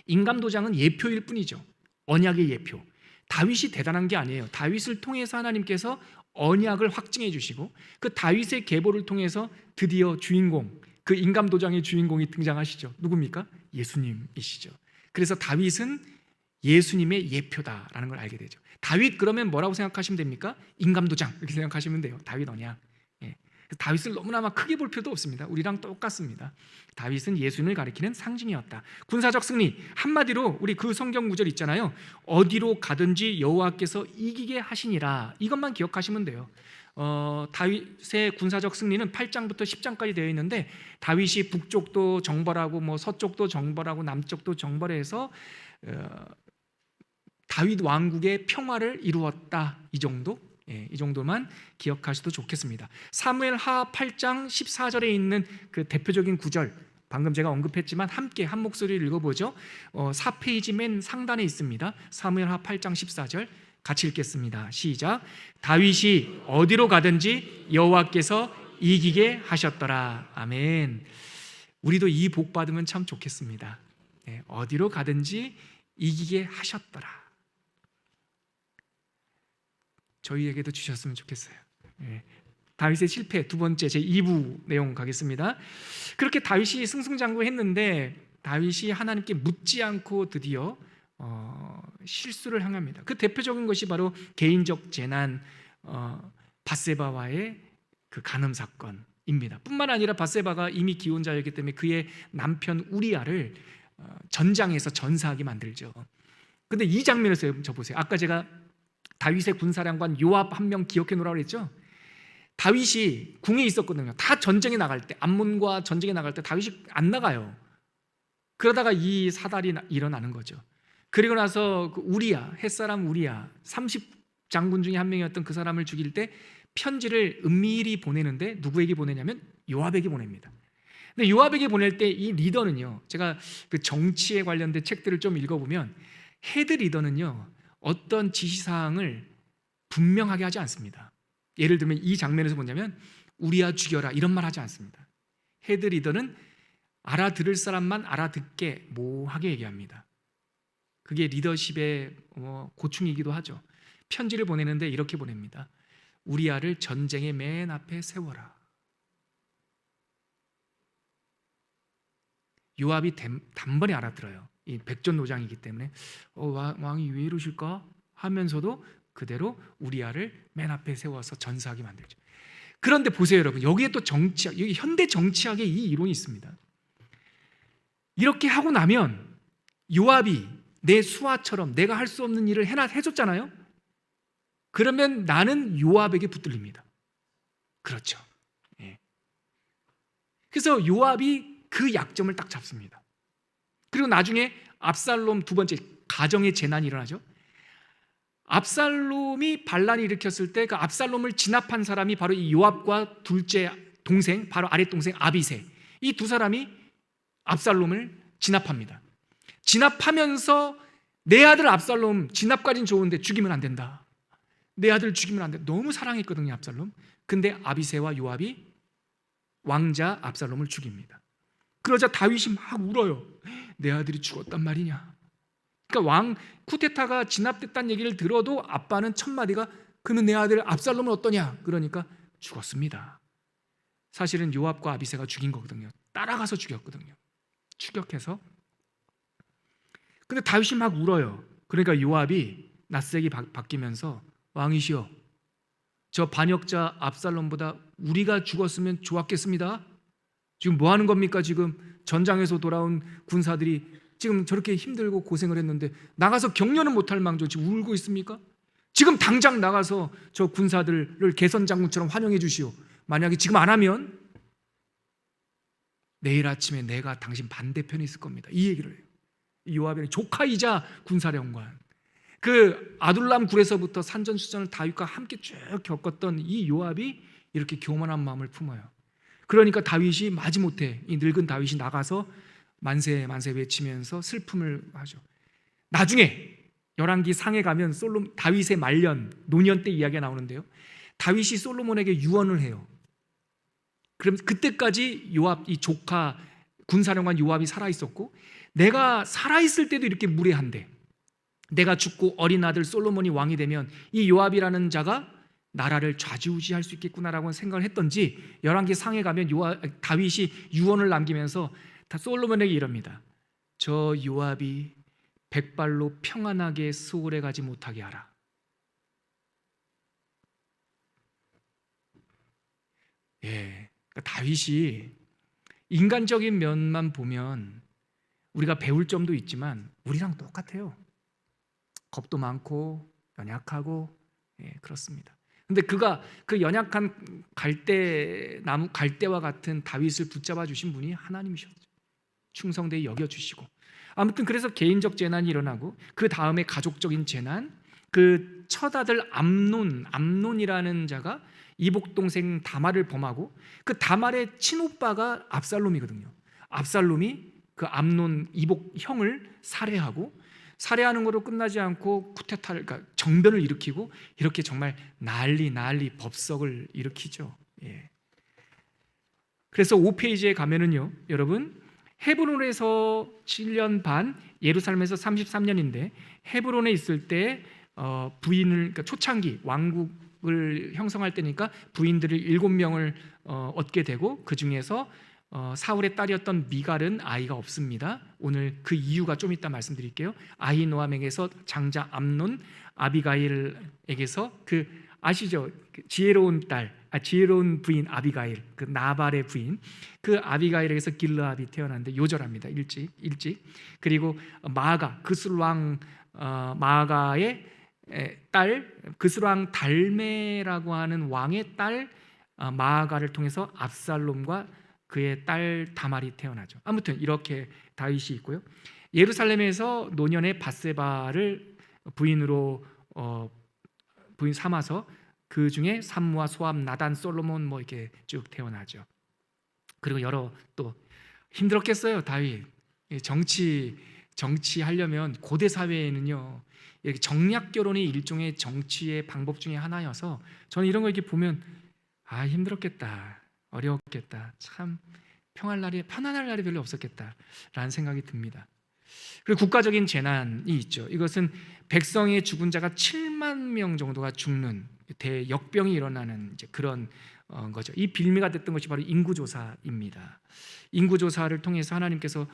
임감도장은 예표일 뿐이죠. 언약의 예표. 다윗이 대단한 게 아니에요. 다윗을 통해서 하나님께서 언약을 확증해 주시고 그 다윗의 계보를 통해서 드디어 주인공, 그 임감도장의 주인공이 등장하시죠. 누굽니까? 예수님이시죠. 그래서 다윗은 예수님의 예표다라는 걸 알게 되죠. 다윗 그러면 뭐라고 생각하시면 됩니까? 임감도장 이렇게 생각하시면 돼요. 다윗 언약. 다윗을 너무나 막 크게 볼 필요도 없습니다. 우리랑 똑같습니다. 다윗은 예수님을 가리키는 상징이었다. 군사적 승리, 한마디로 우리 그 성경 구절 있잖아요. 어디로 가든지 여호와께서 이기게 하시니라, 이것만 기억하시면 돼요. 다윗의 군사적 승리는 8장부터 10장까지 되어 있는데 다윗이 북쪽도 정벌하고 뭐 서쪽도 정벌하고 남쪽도 정벌해서 다윗 왕국의 평화를 이루었다. 이 정도? 이 정도만 기억하셔도 좋겠습니다. 사무엘하 8장 14절에 있는 그 대표적인 구절, 방금 제가 언급했지만 함께 한 목소리를 읽어보죠. 4페이지 맨 상단에 있습니다. 사무엘하 8장 14절 같이 읽겠습니다. 시작. 다윗이 어디로 가든지 여호와께서 이기게 하셨더라. 아멘. 우리도 이 복 받으면 참 좋겠습니다. 어디로 가든지 이기게 하셨더라. 저희에게도 주셨으면 좋겠어요. 다윗의 실패, 두 번째 제 2부 내용 가겠습니다. 그렇게 다윗이 승승장구했는데 다윗이 하나님께 묻지 않고 드디어 실수를 행합니다. 그 대표적인 것이 바로 개인적 재난, 밧세바와의 그 간음 사건입니다. 뿐만 아니라 밧세바가 이미 기혼자였기 때문에 그의 남편 우리아를 전장에서 전사하게 만들죠. 근데 이 장면에서 저 보세요. 아까 제가 다윗의 군사령관 요압 한 명 기억해 놓으라고 그랬죠. 다윗이 궁에 있었거든요. 다 전쟁에 나갈 때, 암몬과 전쟁에 나갈 때 다윗이 안 나가요. 그러다가 이 사달이 일어나는 거죠. 그리고 나서 그 우리야, 햇사람 우리야, 30장군 중에 한 명이었던 그 사람을 죽일 때 편지를 은밀히 보내는데 누구에게 보내냐면 요압에게 보냅니다. 근데 요압에게 보낼 때 이 리더는요, 제가 그 정치에 관련된 책들을 좀 읽어보면 헤드 리더는요 어떤 지시사항을 분명하게 하지 않습니다. 예를 들면 이 장면에서 뭐냐면 우리야 죽여라 이런 말 하지 않습니다. 헤드 리더는 알아들을 사람만 알아듣게 모호하게 얘기합니다. 그게 리더십의 고충이기도 하죠. 편지를 보내는데 이렇게 보냅니다. 우리아를 전쟁의 맨 앞에 세워라. 요압이 단번에 알아들어요. 이 백전노장이기 때문에 왕이 왜 이러실까 하면서도 그대로 우리아를 맨 앞에 세워서 전사하게 만들죠. 그런데 보세요 여러분, 여기에 또 정치학, 여기 현대 정치학의 이 이론이 있습니다. 이렇게 하고 나면 요압이 내 수하처럼 내가 할 수 없는 일을 해줬잖아요. 그러면 나는 요압에게 붙들립니다. 그렇죠. 그래서 요압이 그 약점을 딱 잡습니다. 그리고 나중에 압살롬 두 번째 가정의 재난이 일어나죠. 압살롬이 반란을 일으켰을 때 그 압살롬을 진압한 사람이 바로 이 요압과 둘째 동생, 바로 아랫 동생 아비새, 이 두 사람이 압살롬을 진압합니다. 진압하면서 내 아들 압살롬 진압까지는 좋은데 죽이면 안 된다. 내 아들 죽이면 안 돼. 너무 사랑했거든요 압살롬. 근데 아비새와 요압이 왕자 압살롬을 죽입니다. 그러자 다윗이 막 울어요. 내 아들이 죽었단 말이냐. 그러니까 왕 쿠데타가 진압됐다는 얘기를 들어도 아빠는 첫 마디가 그러면 내 아들 압살롬은 어떠냐. 그러니까 죽었습니다. 사실은 요압과 아비새가 죽인 거거든요. 따라가서 죽였거든요. 추격해서. 근데 다윗이 막 울어요. 그러니까 요압이 낯색이 바뀌면서 왕이시여, 저 반역자 압살롬보다 우리가 죽었으면 좋았겠습니다. 지금 뭐 하는 겁니까? 지금 전장에서 돌아온 군사들이 지금 저렇게 힘들고 고생을 했는데 나가서 격려는 못할 망정 지금 울고 있습니까? 지금 당장 나가서 저 군사들을 개선장군처럼 환영해 주시오. 만약에 지금 안 하면 내일 아침에 내가 당신 반대편에 있을 겁니다. 이 얘기를 해요. 요압의 조카이자 군사령관, 그 아둘람 굴에서부터 산전수전을 다윗과 함께 쭉 겪었던 이 요압이 이렇게 교만한 마음을 품어요. 그러니까 다윗이 마지못해 이 늙은 다윗이 나가서 만세 만세 외치면서 슬픔을 하죠. 나중에 열왕기 상에 가면 다윗의 말년 노년 때 이야기가 나오는데요, 다윗이 솔로몬에게 유언을 해요. 그럼 그때까지 요압, 이 조카 군사령관 요압이 살아 있었고, 내가 살아 있을 때도 이렇게 무례한데 내가 죽고 어린 아들 솔로몬이 왕이 되면 이 요압이라는 자가 나라를 좌지우지할 수 있겠구나라고 생각을 했던지, 열왕기 상에 가면 다윗이 유언을 남기면서 솔로몬에게 이럽니다. 저 요압이 백발로 평안하게 스올에 가지 못하게 하라. 그러니까 다윗이 인간적인 면만 보면 우리가 배울 점도 있지만 우리랑 똑같아요. 겁도 많고 연약하고, 그렇습니다. 근데 그가 그 연약한 갈대와 같은 다윗을 붙잡아 주신 분이 하나님이셨죠. 충성되게 여겨주시고, 아무튼 그래서 개인적 재난이 일어나고 그 다음에 가족적인 재난, 그 첫아들 암논이라는 자가 이복 동생 다말을 범하고, 그 다말의 친오빠가 압살롬이거든요. 압살롬이 그 암논 이복 형을 살해하는 거로 끝나지 않고 쿠데타를, 그러니까 정변을 일으키고, 이렇게 정말 난리 법석을 일으키죠. 그래서 5페이지에 가면은요, 여러분, 헤브론에서 7년 반, 예루살렘에서 33년인데 헤브론에 있을 때 부인을, 그러니까 초창기 왕국을 형성할 때니까 부인들을 7명을 얻게 되고, 그 중에서 사울의 딸이었던 미갈은 아이가 없습니다. 오늘 그 이유가 좀 이따 말씀드릴게요. 아히노암에게서 장자 암논, 아비가일에게서 그 아시죠? 지혜로운 부인 아비가일, 그 나발의 부인, 그 아비가일에게서 길르압이 태어났는데 요절합니다. 일찍. 그리고 마아가, 그술 왕 마아가의 딸, 그술 왕 달메라고 하는 왕의 딸 마아가를 통해서 압살롬과 그의 딸 다말이 태어나죠. 아무튼 이렇게 다윗이 있고요. 예루살렘에서 노년의 밧세바를 부인으로 부인 삼아서 그 중에 삼무와 소압, 나단, 솔로몬 뭐 이렇게 쭉 태어나죠. 그리고 여러 또 힘들었겠어요. 다윗 정치하려면 고대 사회에는요, 이렇게 정략 결혼이 일종의 정치의 방법 중에 하나여서 저는 이런 거 이렇게 보면 힘들었겠다, 어려웠겠다, 참 편안할 날이 별로 없었겠다라는 생각이 듭니다. 그리고 국가적인 재난이 있죠. 이것은 백성의 죽은 자가 7만 명 정도가 죽는 대역병이 일어나는 이제 그런 거죠. 이 빌미가 됐던 것이 바로 인구조사입니다. 인구조사를 통해서 하나님께서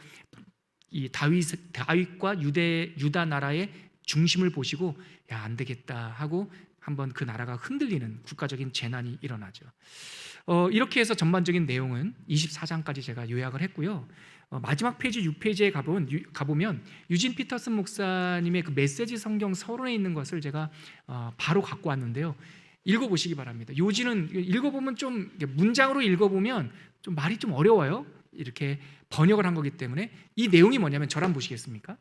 이 다윗과 유다 나라의 중심을 보시고 안 되겠다 하고 한번 그 나라가 흔들리는 국가적인 재난이 일어나죠. 이렇게 해서 전반적인 내용은 24장까지 제가 요약을 했고요. 마지막 페이지 6페이지에 가보면 유진 피터슨 목사님의 그 메시지 성경 서론에 있는 것을 제가 바로 갖고 왔는데요. 읽어보시기 바랍니다. 요지는 읽어보면 좀 문장으로 읽어보면 좀 말이 좀 어려워요. 이렇게 번역을 한 거기 때문에 이 내용이 뭐냐면, 저랑 보시겠습니까?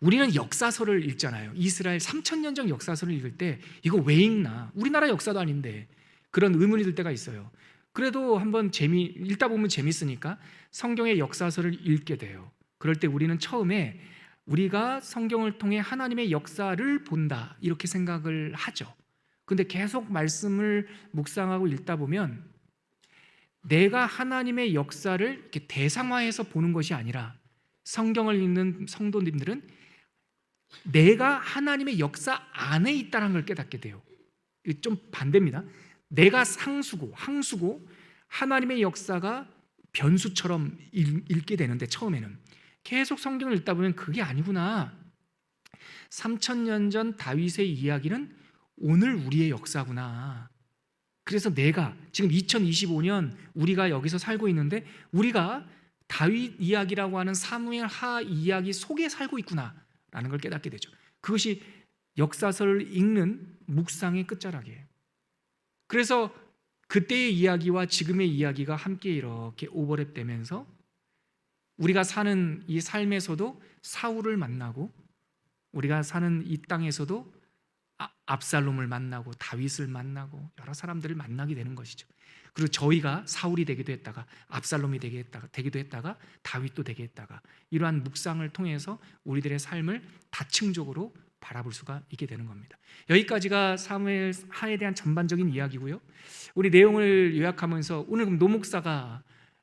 우리는 역사서를 읽잖아요. 이스라엘 3000년 전 역사서를 읽을 때 이거 왜 읽나? 우리나라 역사도 아닌데 그런 의문이 들 때가 있어요. 그래도 한번 읽다 보면 재밌으니까 성경의 역사서를 읽게 돼요. 그럴 때 우리는 처음에 우리가 성경을 통해 하나님의 역사를 본다 이렇게 생각을 하죠. 근데 계속 말씀을 묵상하고 읽다 보면 내가 하나님의 역사를 이렇게 대상화해서 보는 것이 아니라, 성경을 읽는 성도님들은 내가 하나님의 역사 안에 있다는 걸 깨닫게 돼요. 좀 반대입니다. 내가 상수고 항수고 하나님의 역사가 변수처럼 읽게 되는데, 처음에는 계속 성경을 읽다 보면 그게 아니구나, 3000년 전 다윗의 이야기는 오늘 우리의 역사구나. 그래서 내가 지금 2025년 우리가 여기서 살고 있는데 우리가 다윗 이야기라고 하는 사무엘 하 이야기 속에 살고 있구나라는 걸 깨닫게 되죠. 그것이 역사서를 읽는 묵상의 끝자락이에요. 그래서 그때의 이야기와 지금의 이야기가 함께 이렇게 오버랩되면서 우리가 사는 이 삶에서도 사울을 만나고 우리가 사는 이 땅에서도 압살롬을 만나고 다윗을 만나고 여러 사람들을 만나게 되는 것이죠. 그리고 저희가 사울이 되기도 했다가 압살롬이 되기도 했다가 다윗도 되게 했다가 이러한 묵상을 통해서 우리들의 삶을 다층적으로 바라볼 수가 있게 되는 겁니다. 여기까지가 사무엘 하에 대한 전반적인 이야기고요. 우리 내용을 요약하면서 오늘 그럼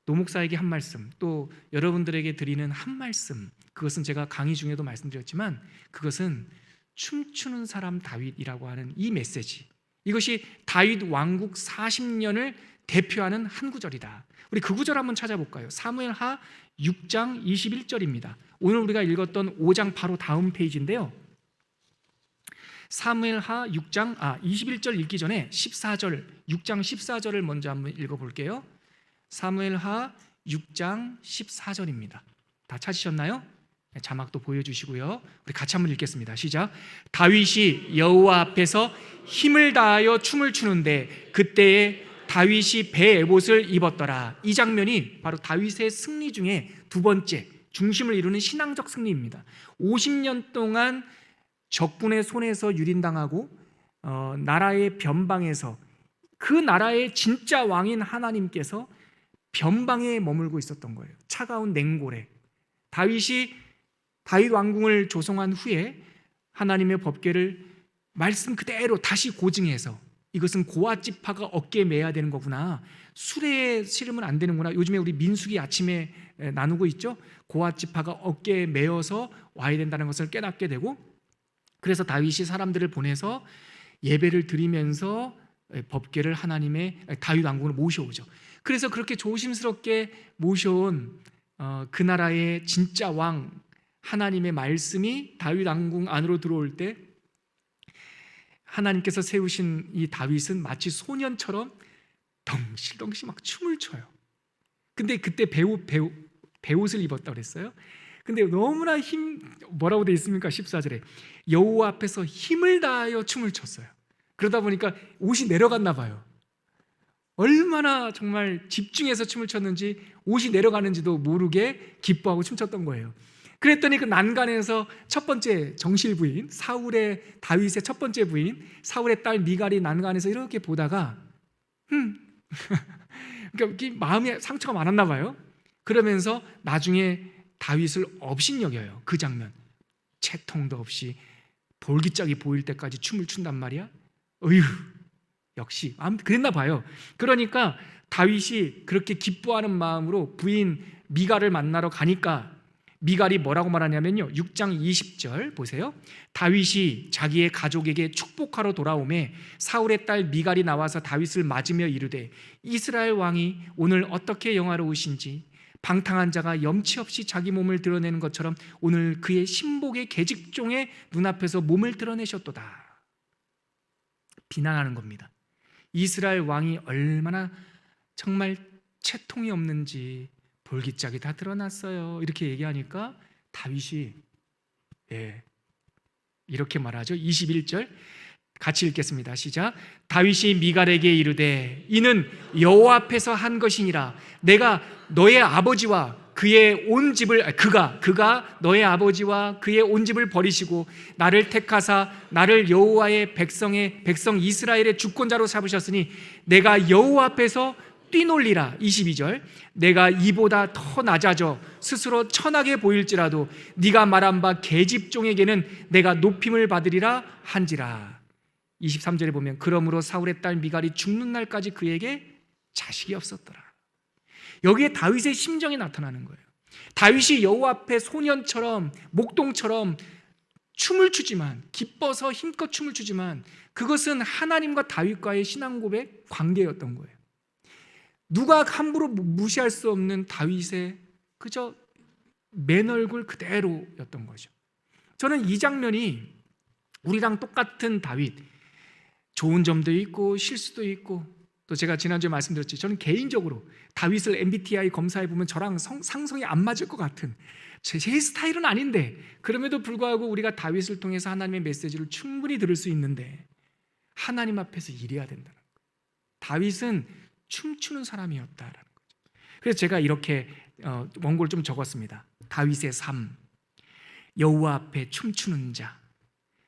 노목사에게 한 말씀, 또 여러분들에게 드리는 한 말씀, 그것은 제가 강의 중에도 말씀드렸지만 그것은 춤추는 사람 다윗이라고 하는 이 메시지, 이것이 다윗 왕국 40년을 대표하는 한 구절이다. 우리 그 구절 한번 찾아볼까요? 사무엘하 6장 21절입니다. 오늘 우리가 읽었던 5장 바로 다음 페이지인데요. 사무엘하 6장 21절 읽기 전에 14절, 6장 14절을 먼저 한번 읽어볼게요. 사무엘하 6장 14절입니다. 다 찾으셨나요? 자막도 보여주시고요. 우리 같이 한번 읽겠습니다. 시작. 다윗이 여호와 앞에서 힘을 다하여 춤을 추는데 그때에 다윗이 배 에봇을 입었더라. 이 장면이 바로 다윗의 승리 중에 두 번째 중심을 이루는 신앙적 승리입니다. 50년 동안 적군의 손에서 유린당하고 나라의 변방에서 그 나라의 진짜 왕인 하나님께서 변방에 머물고 있었던 거예요. 차가운 냉골에. 다윗 왕궁을 조성한 후에 하나님의 법궤를 말씀 그대로 다시 고증해서 이것은 고아 지파가 어깨에 매야 되는 거구나. 수레에 실으면 안 되는구나. 요즘에 우리 민수기 아침에 나누고 있죠. 고아 지파가 어깨에 매어서 와야 된다는 것을 깨닫게 되고, 그래서 다윗이 사람들을 보내서 예배를 드리면서 법궤를 다윗 왕궁으로 모셔오죠. 그래서 그렇게 조심스럽게 모셔온 그 나라의 진짜 왕 하나님의 말씀이 다윗 왕궁 안으로 들어올 때 하나님께서 세우신 이 다윗은 마치 소년처럼 덩실덩실 막 춤을 춰요. 근데 그때 배옷을 입었다고 그랬어요. 근데 너무나 뭐라고 되어 있습니까? 14절에 여호와 앞에서 힘을 다하여 춤을 췄어요. 그러다 보니까 옷이 내려갔나 봐요. 얼마나 정말 집중해서 춤을 췄는지 옷이 내려가는지도 모르게 기뻐하고 춤췄던 거예요. 그랬더니 그 난간에서 첫 번째 정실 부인, 다윗의 첫 번째 부인, 사울의 딸 미갈이 난간에서 이렇게 보다가 그러니까 마음에 상처가 많았나 봐요. 그러면서 나중에 다윗을 업신여겨요. 그 장면. 채통도 없이 볼기짝이 보일 때까지 춤을 춘단 말이야. 어휴, 역시 그랬나 봐요. 그러니까 다윗이 그렇게 기뻐하는 마음으로 부인 미갈을 만나러 가니까 미갈이 뭐라고 말하냐면요, 6장 20절 보세요. 다윗이 자기의 가족에게 축복하러 돌아오매 사울의 딸 미갈이 나와서 다윗을 맞으며 이르되 이스라엘 왕이 오늘 어떻게 영화로우신지 방탕한 자가 염치 없이 자기 몸을 드러내는 것처럼 오늘 그의 신복의 계집종의 눈앞에서 몸을 드러내셨도다. 비난하는 겁니다. 이스라엘 왕이 얼마나 정말 채통이 없는지 볼기짝이 다 드러났어요. 이렇게 얘기하니까 다윗이 이렇게 말하죠. 21절 같이 읽겠습니다. 시작. 다윗이 미갈에게 이르되 이는 여호와 앞에서 한 것이니라. 내가 너의 아버지와 그의 온 집을 그가 너의 아버지와 그의 온 집을 버리시고 나를 택하사 나를 여호와의 백성 이스라엘의 주권자로 삼으셨으니 내가 여호와 앞에서 뛰놀리라. 22절 내가 이보다 더 낮아져 스스로 천하게 보일지라도 네가 말한 바 계집종에게는 내가 높임을 받으리라 한지라. 23절에 보면 그러므로 사울의 딸 미갈이 죽는 날까지 그에게 자식이 없었더라. 여기에 다윗의 심정이 나타나는 거예요. 다윗이 여호와 앞에 소년처럼 목동처럼 춤을 추지만, 기뻐서 힘껏 춤을 추지만 그것은 하나님과 다윗과의 신앙 고백 관계였던 거예요. 누가 함부로 무시할 수 없는 다윗의 그저 맨 얼굴 그대로였던 거죠. 저는 이 장면이 우리랑 똑같은 다윗, 좋은 점도 있고 실수도 있고, 또 제가 지난주에 말씀드렸지, 저는 개인적으로 다윗을 MBTI 검사해 보면 저랑 상성이 안 맞을 것 같은 제 스타일은 아닌데, 그럼에도 불구하고 우리가 다윗을 통해서 하나님의 메시지를 충분히 들을 수 있는데 하나님 앞에서 이래야 된다는 거예요. 다윗은 춤추는 사람이었다라는 거죠. 그래서 제가 이렇게 원고를 좀 적었습니다. 다윗의 삶, 여호와 앞에 춤추는 자,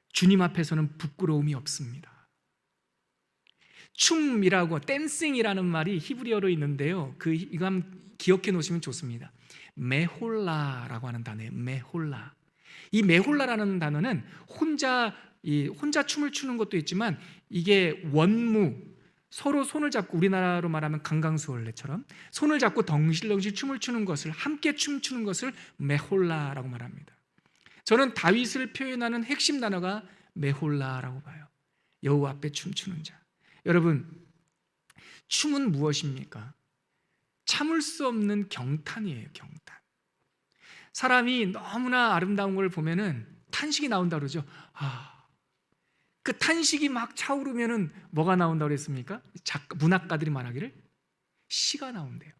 주님 앞에서는 부끄러움이 없습니다. 춤이라고, 댄싱이라는 말이 히브리어로 있는데요, 이거 한번 기억해 놓으시면 좋습니다. 메홀라라고 하는 단어예요. 메홀라. 이 메홀라라는 단어는 혼자 춤을 추는 것도 있지만, 이게 원무, 서로 손을 잡고, 우리나라로 말하면 강강수월래처럼 손을 잡고 덩실덩실 춤을 추는 것을, 함께 춤추는 것을 메홀라라고 말합니다. 저는 다윗을 표현하는 핵심 단어가 메홀라라고 봐요. 여호와 앞에 춤추는 자. 여러분, 춤은 무엇입니까? 참을 수 없는 경탄이에요. 경탄. 사람이 너무나 아름다운 걸 보면은 탄식이 나온다 그러죠. 그 탄식이 막 차오르면은 뭐가 나온다고 그랬습니까? 문학가들이 말하기를 시가 나온대요.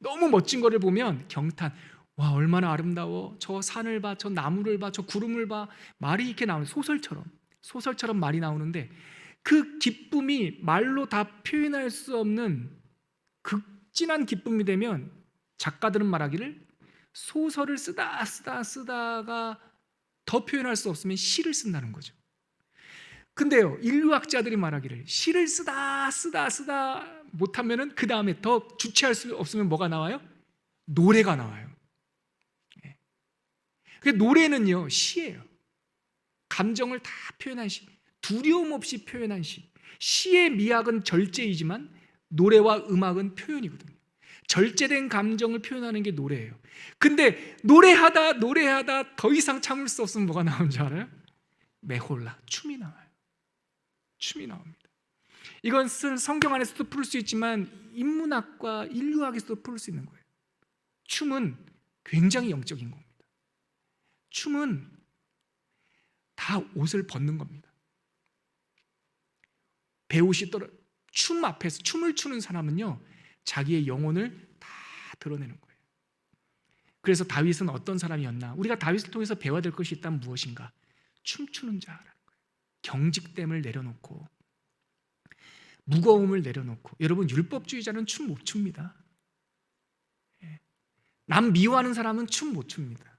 너무 멋진 거를 보면 경탄, 와 얼마나 아름다워, 저 산을 봐, 저 나무를 봐, 저 구름을 봐, 말이 이렇게 나오는, 소설처럼 말이 나오는데, 그 기쁨이 말로 다 표현할 수 없는 극진한 기쁨이 되면 작가들은 말하기를 소설을 쓰다가 더 표현할 수 없으면 시를 쓴다는 거죠. 근데요, 인류학자들이 말하기를 시를 쓰다 못하면은 그 다음에 더 주체할 수 없으면 뭐가 나와요? 노래가 나와요. 그 노래는요, 시예요. 감정을 다 표현한 시, 두려움 없이 표현한 시. 시의 미학은 절제이지만 노래와 음악은 표현이거든요. 절제된 감정을 표현하는 게 노래예요. 근데 노래하다 더 이상 참을 수 없으면 뭐가 나오는 줄 알아요? 메홀라, 춤이 나와요. 춤이 나옵니다. 이건 성경 안에서도 풀 수 있지만 인문학과 인류학에서도 풀 수 있는 거예요. 춤은 굉장히 영적인 겁니다. 춤은 다 옷을 벗는 겁니다. 배옷이 춤 앞에서 춤을 추는 사람은요, 자기의 영혼을 다 드러내는 거예요. 그래서 다윗은 어떤 사람이었나? 우리가 다윗을 통해서 배워야 될 것이 있다면 무엇인가? 춤추는 자라는 거예요. 경직됨을 내려놓고, 무거움을 내려놓고. 여러분, 율법주의자는 춤 못 춥니다. 남 미워하는 사람은 춤 못 춥니다.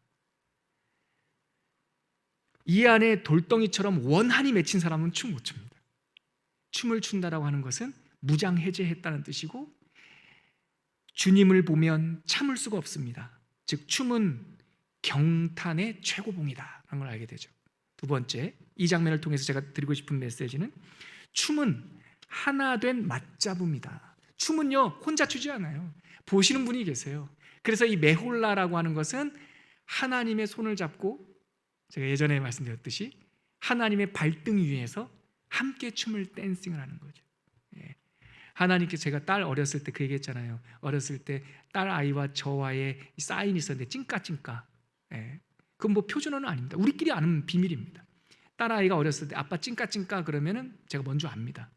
이 안에 돌덩이처럼 원한이 맺힌 사람은 춤 못 춥니다. 춤을 춘다라고 하는 것은 무장해제했다는 뜻이고, 주님을 보면 참을 수가 없습니다. 즉 춤은 경탄의 최고봉이다라는 걸 알게 되죠. 두 번째, 이 장면을 통해서 제가 드리고 싶은 메시지는 춤은 하나된 맞잡음이다. 춤은요, 혼자 추지 않아요. 보시는 분이 계세요. 그래서 이 메홀라라고 하는 것은 하나님의 손을 잡고, 제가 예전에 말씀드렸듯이 하나님의 발등 위에서 함께 춤을 댄싱을 하는 거죠. 하나님께, 제가 딸 어렸을 때 그 얘기했잖아요. 어렸을 때 딸 아이와 저와의 사인이 있었는데 찡까찡까. 그건 뭐 표준어는 아닙니다. 우리끼리 아는 비밀입니다. 딸 아이가 어렸을 때 아빠 찡까찡까 그러면은 제가 뭔 줄 압니다.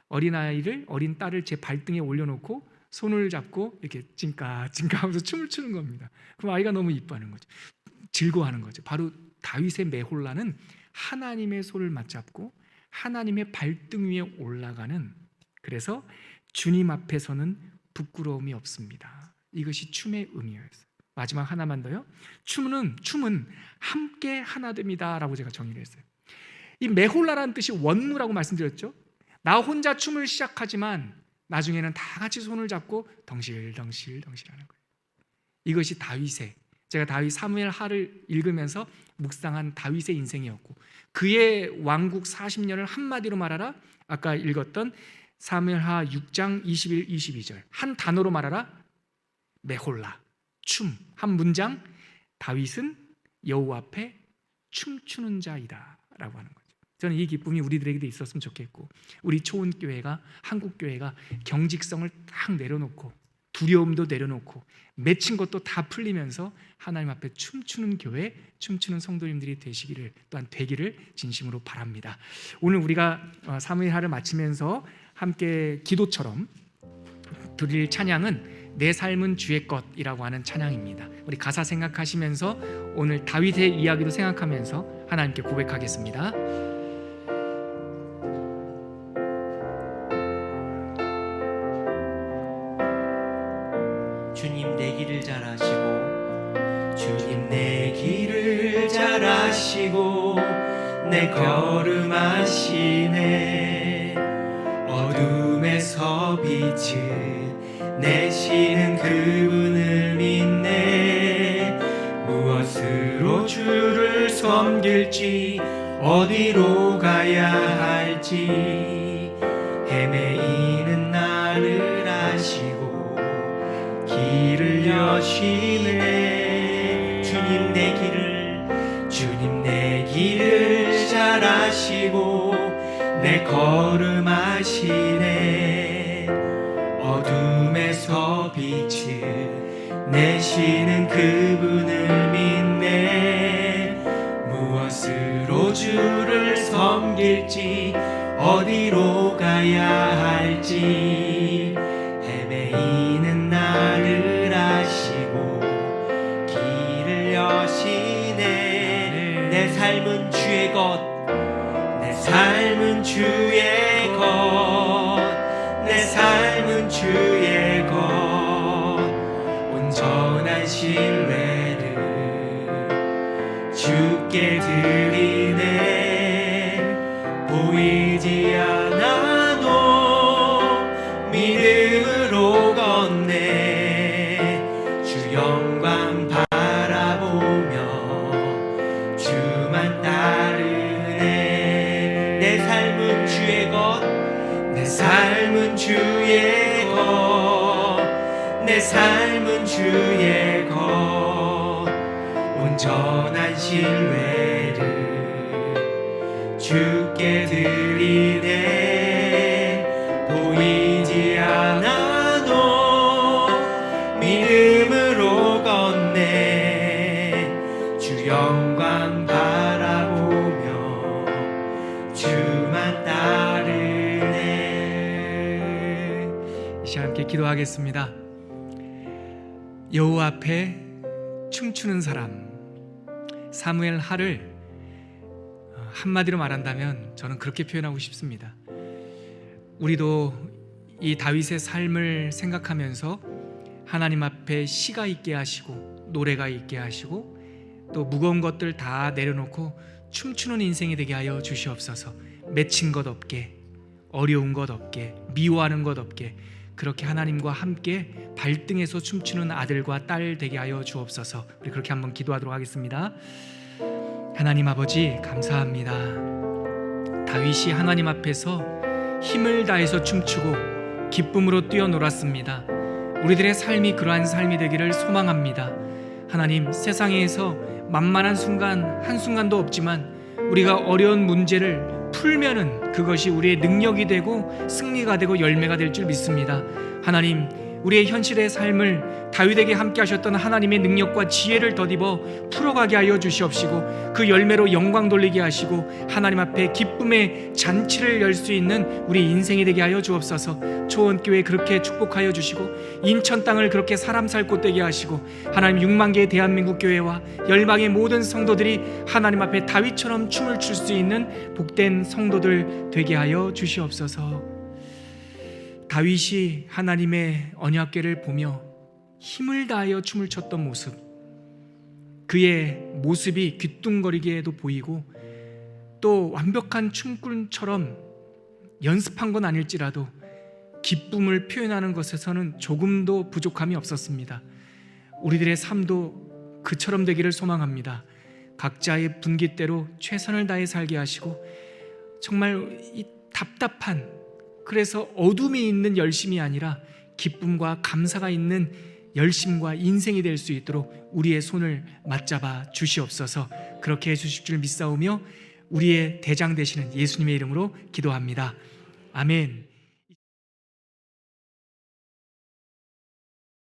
어린 딸을 제 발등에 올려놓고 손을 잡고 이렇게 찡까찡까 하면서 춤을 추는 겁니다. 그럼 아이가 너무 이뻐하는 거죠. 즐거워하는 거죠. 바로 다윗의 메홀라는 하나님의 손을 맞잡고 하나님의 발등 위에 올라가는, 그래서 주님 앞에서는 부끄러움이 없습니다. 이것이 춤의 의미였어요. 마지막 하나만 더요. 춤은 함께 하나됩니다 라고 제가 정의를 했어요. 이 메홀라라는 뜻이 원무라고 말씀드렸죠. 나 혼자 춤을 시작하지만 나중에는 다 같이 손을 잡고 덩실덩실 하는 거예요. 이것이 다윗의, 제가 다윗 사무엘 하를 읽으면서 묵상한 다윗의 인생이었고, 그의 왕국 40년을 한마디로 말하라, 아까 읽었던 사무엘하 6장 21, 22절 한 단어로 말하라, 메홀라, 춤. 한 문장, 다윗은 여호와 앞에 춤추는 자이다 라고 하는 거죠. 저는 이 기쁨이 우리들에게도 있었으면 좋겠고, 우리 초원교회가, 한국교회가 경직성을 딱 내려놓고 두려움도 내려놓고 맺힌 것도 다 풀리면서 하나님 앞에 춤추는 교회, 춤추는 성도님들이 되시기를, 또한 되기를 진심으로 바랍니다. 오늘 우리가 사무엘하를 마치면서 함께 기도처럼 드릴 찬양은 내 삶은 주의 것이라고 하는 찬양입니다. 우리 가사 생각하시면서 오늘 다윗의 이야기도 생각하면서 하나님께 고백하겠습니다. 주님 내 길을 잘 아시고, 주님 내 길을 잘 아시고, 내 걸음 아시네. 어둠에서 빛을 내시는 그분을 믿네. 무엇으로 주를 섬길지, 어디로 가야 할지, 헤매이는 나를 아시고 길을 여시네. 주님 내 길을 잘 아시고, 내 걸음 아시네. 어둠에서 빛을 내시는 그분을 믿네. 무엇으로 주를 섬길지, 어디로 가야 할지, 헤매이는 나를 아시고 길을 여시네. 내 삶은 주의 것, 내 삶은 주의 것, 내 삶은 주의 것. 온전한 신뢰를 주께 드리네. 보이지 않아도 믿음으로 걷네. 주 영광 바라보며 주만 따르네. 내 삶은 주의 것, 내 삶은 주의 것, 내 삶은 주의 것. 온전한 신뢰를 주께 드리네. 보이지 않아도 믿음으로 걷네. 주 영광 바라보며 주만 따르네. 이 시간 함께 기도하겠습니다. 여호와 앞에 춤추는 사람, 사무엘하를 한마디로 말한다면 저는 그렇게 표현하고 싶습니다. 우리도 이 다윗의 삶을 생각하면서 하나님 앞에 시가 있게 하시고 노래가 있게 하시고 또 무거운 것들 다 내려놓고 춤추는 인생이 되게 하여 주시옵소서. 맺힌 것 없게, 어려운 것 없게, 미워하는 것 없게, 그렇게 하나님과 함께 발등에서 춤추는 아들과 딸 되게 하여 주옵소서. 우리 그렇게 한번 기도하도록 하겠습니다. 하나님 아버지, 감사합니다. 다윗이 하나님 앞에서 힘을 다해서 춤추고 기쁨으로 뛰어놀았습니다. 우리들의 삶이 그러한 삶이 되기를 소망합니다. 하나님, 세상에서 만만한 순간 한순간도 없지만 우리가 어려운 문제를 풀면은 그것이 우리의 능력이 되고 승리가 되고 열매가 될 줄 믿습니다. 하나님, 우리의 현실의 삶을 다윗에게 함께 하셨던 하나님의 능력과 지혜를 덧입어 풀어가게 하여 주시옵시고 그 열매로 영광 돌리게 하시고 하나님 앞에 기쁨의 잔치를 열 수 있는 우리 인생이 되게 하여 주옵소서. 초원교회 그렇게 축복하여 주시고 인천 땅을 그렇게 사람 살 곳 되게 하시고 하나님 6만 개의 대한민국 교회와 열방의 모든 성도들이 하나님 앞에 다윗처럼 춤을 출 수 있는 복된 성도들 되게 하여 주시옵소서. 다윗이 하나님의 언약궤를 보며 힘을 다하여 춤을 췄던 모습, 그의 모습이 귀뚱거리게도 보이고 또 완벽한 춤꾼처럼 연습한 건 아닐지라도 기쁨을 표현하는 것에서는 조금도 부족함이 없었습니다. 우리들의 삶도 그처럼 되기를 소망합니다. 각자의 분깃대로 최선을 다해 살게 하시고 정말 이 답답한, 그래서 어둠이 있는 열심이 아니라 기쁨과 감사가 있는 열심과 인생이 될 수 있도록 우리의 손을 맞잡아 주시옵소서. 그렇게 해주실 줄 믿사오며 우리의 대장 되시는 예수님의 이름으로 기도합니다. 아멘.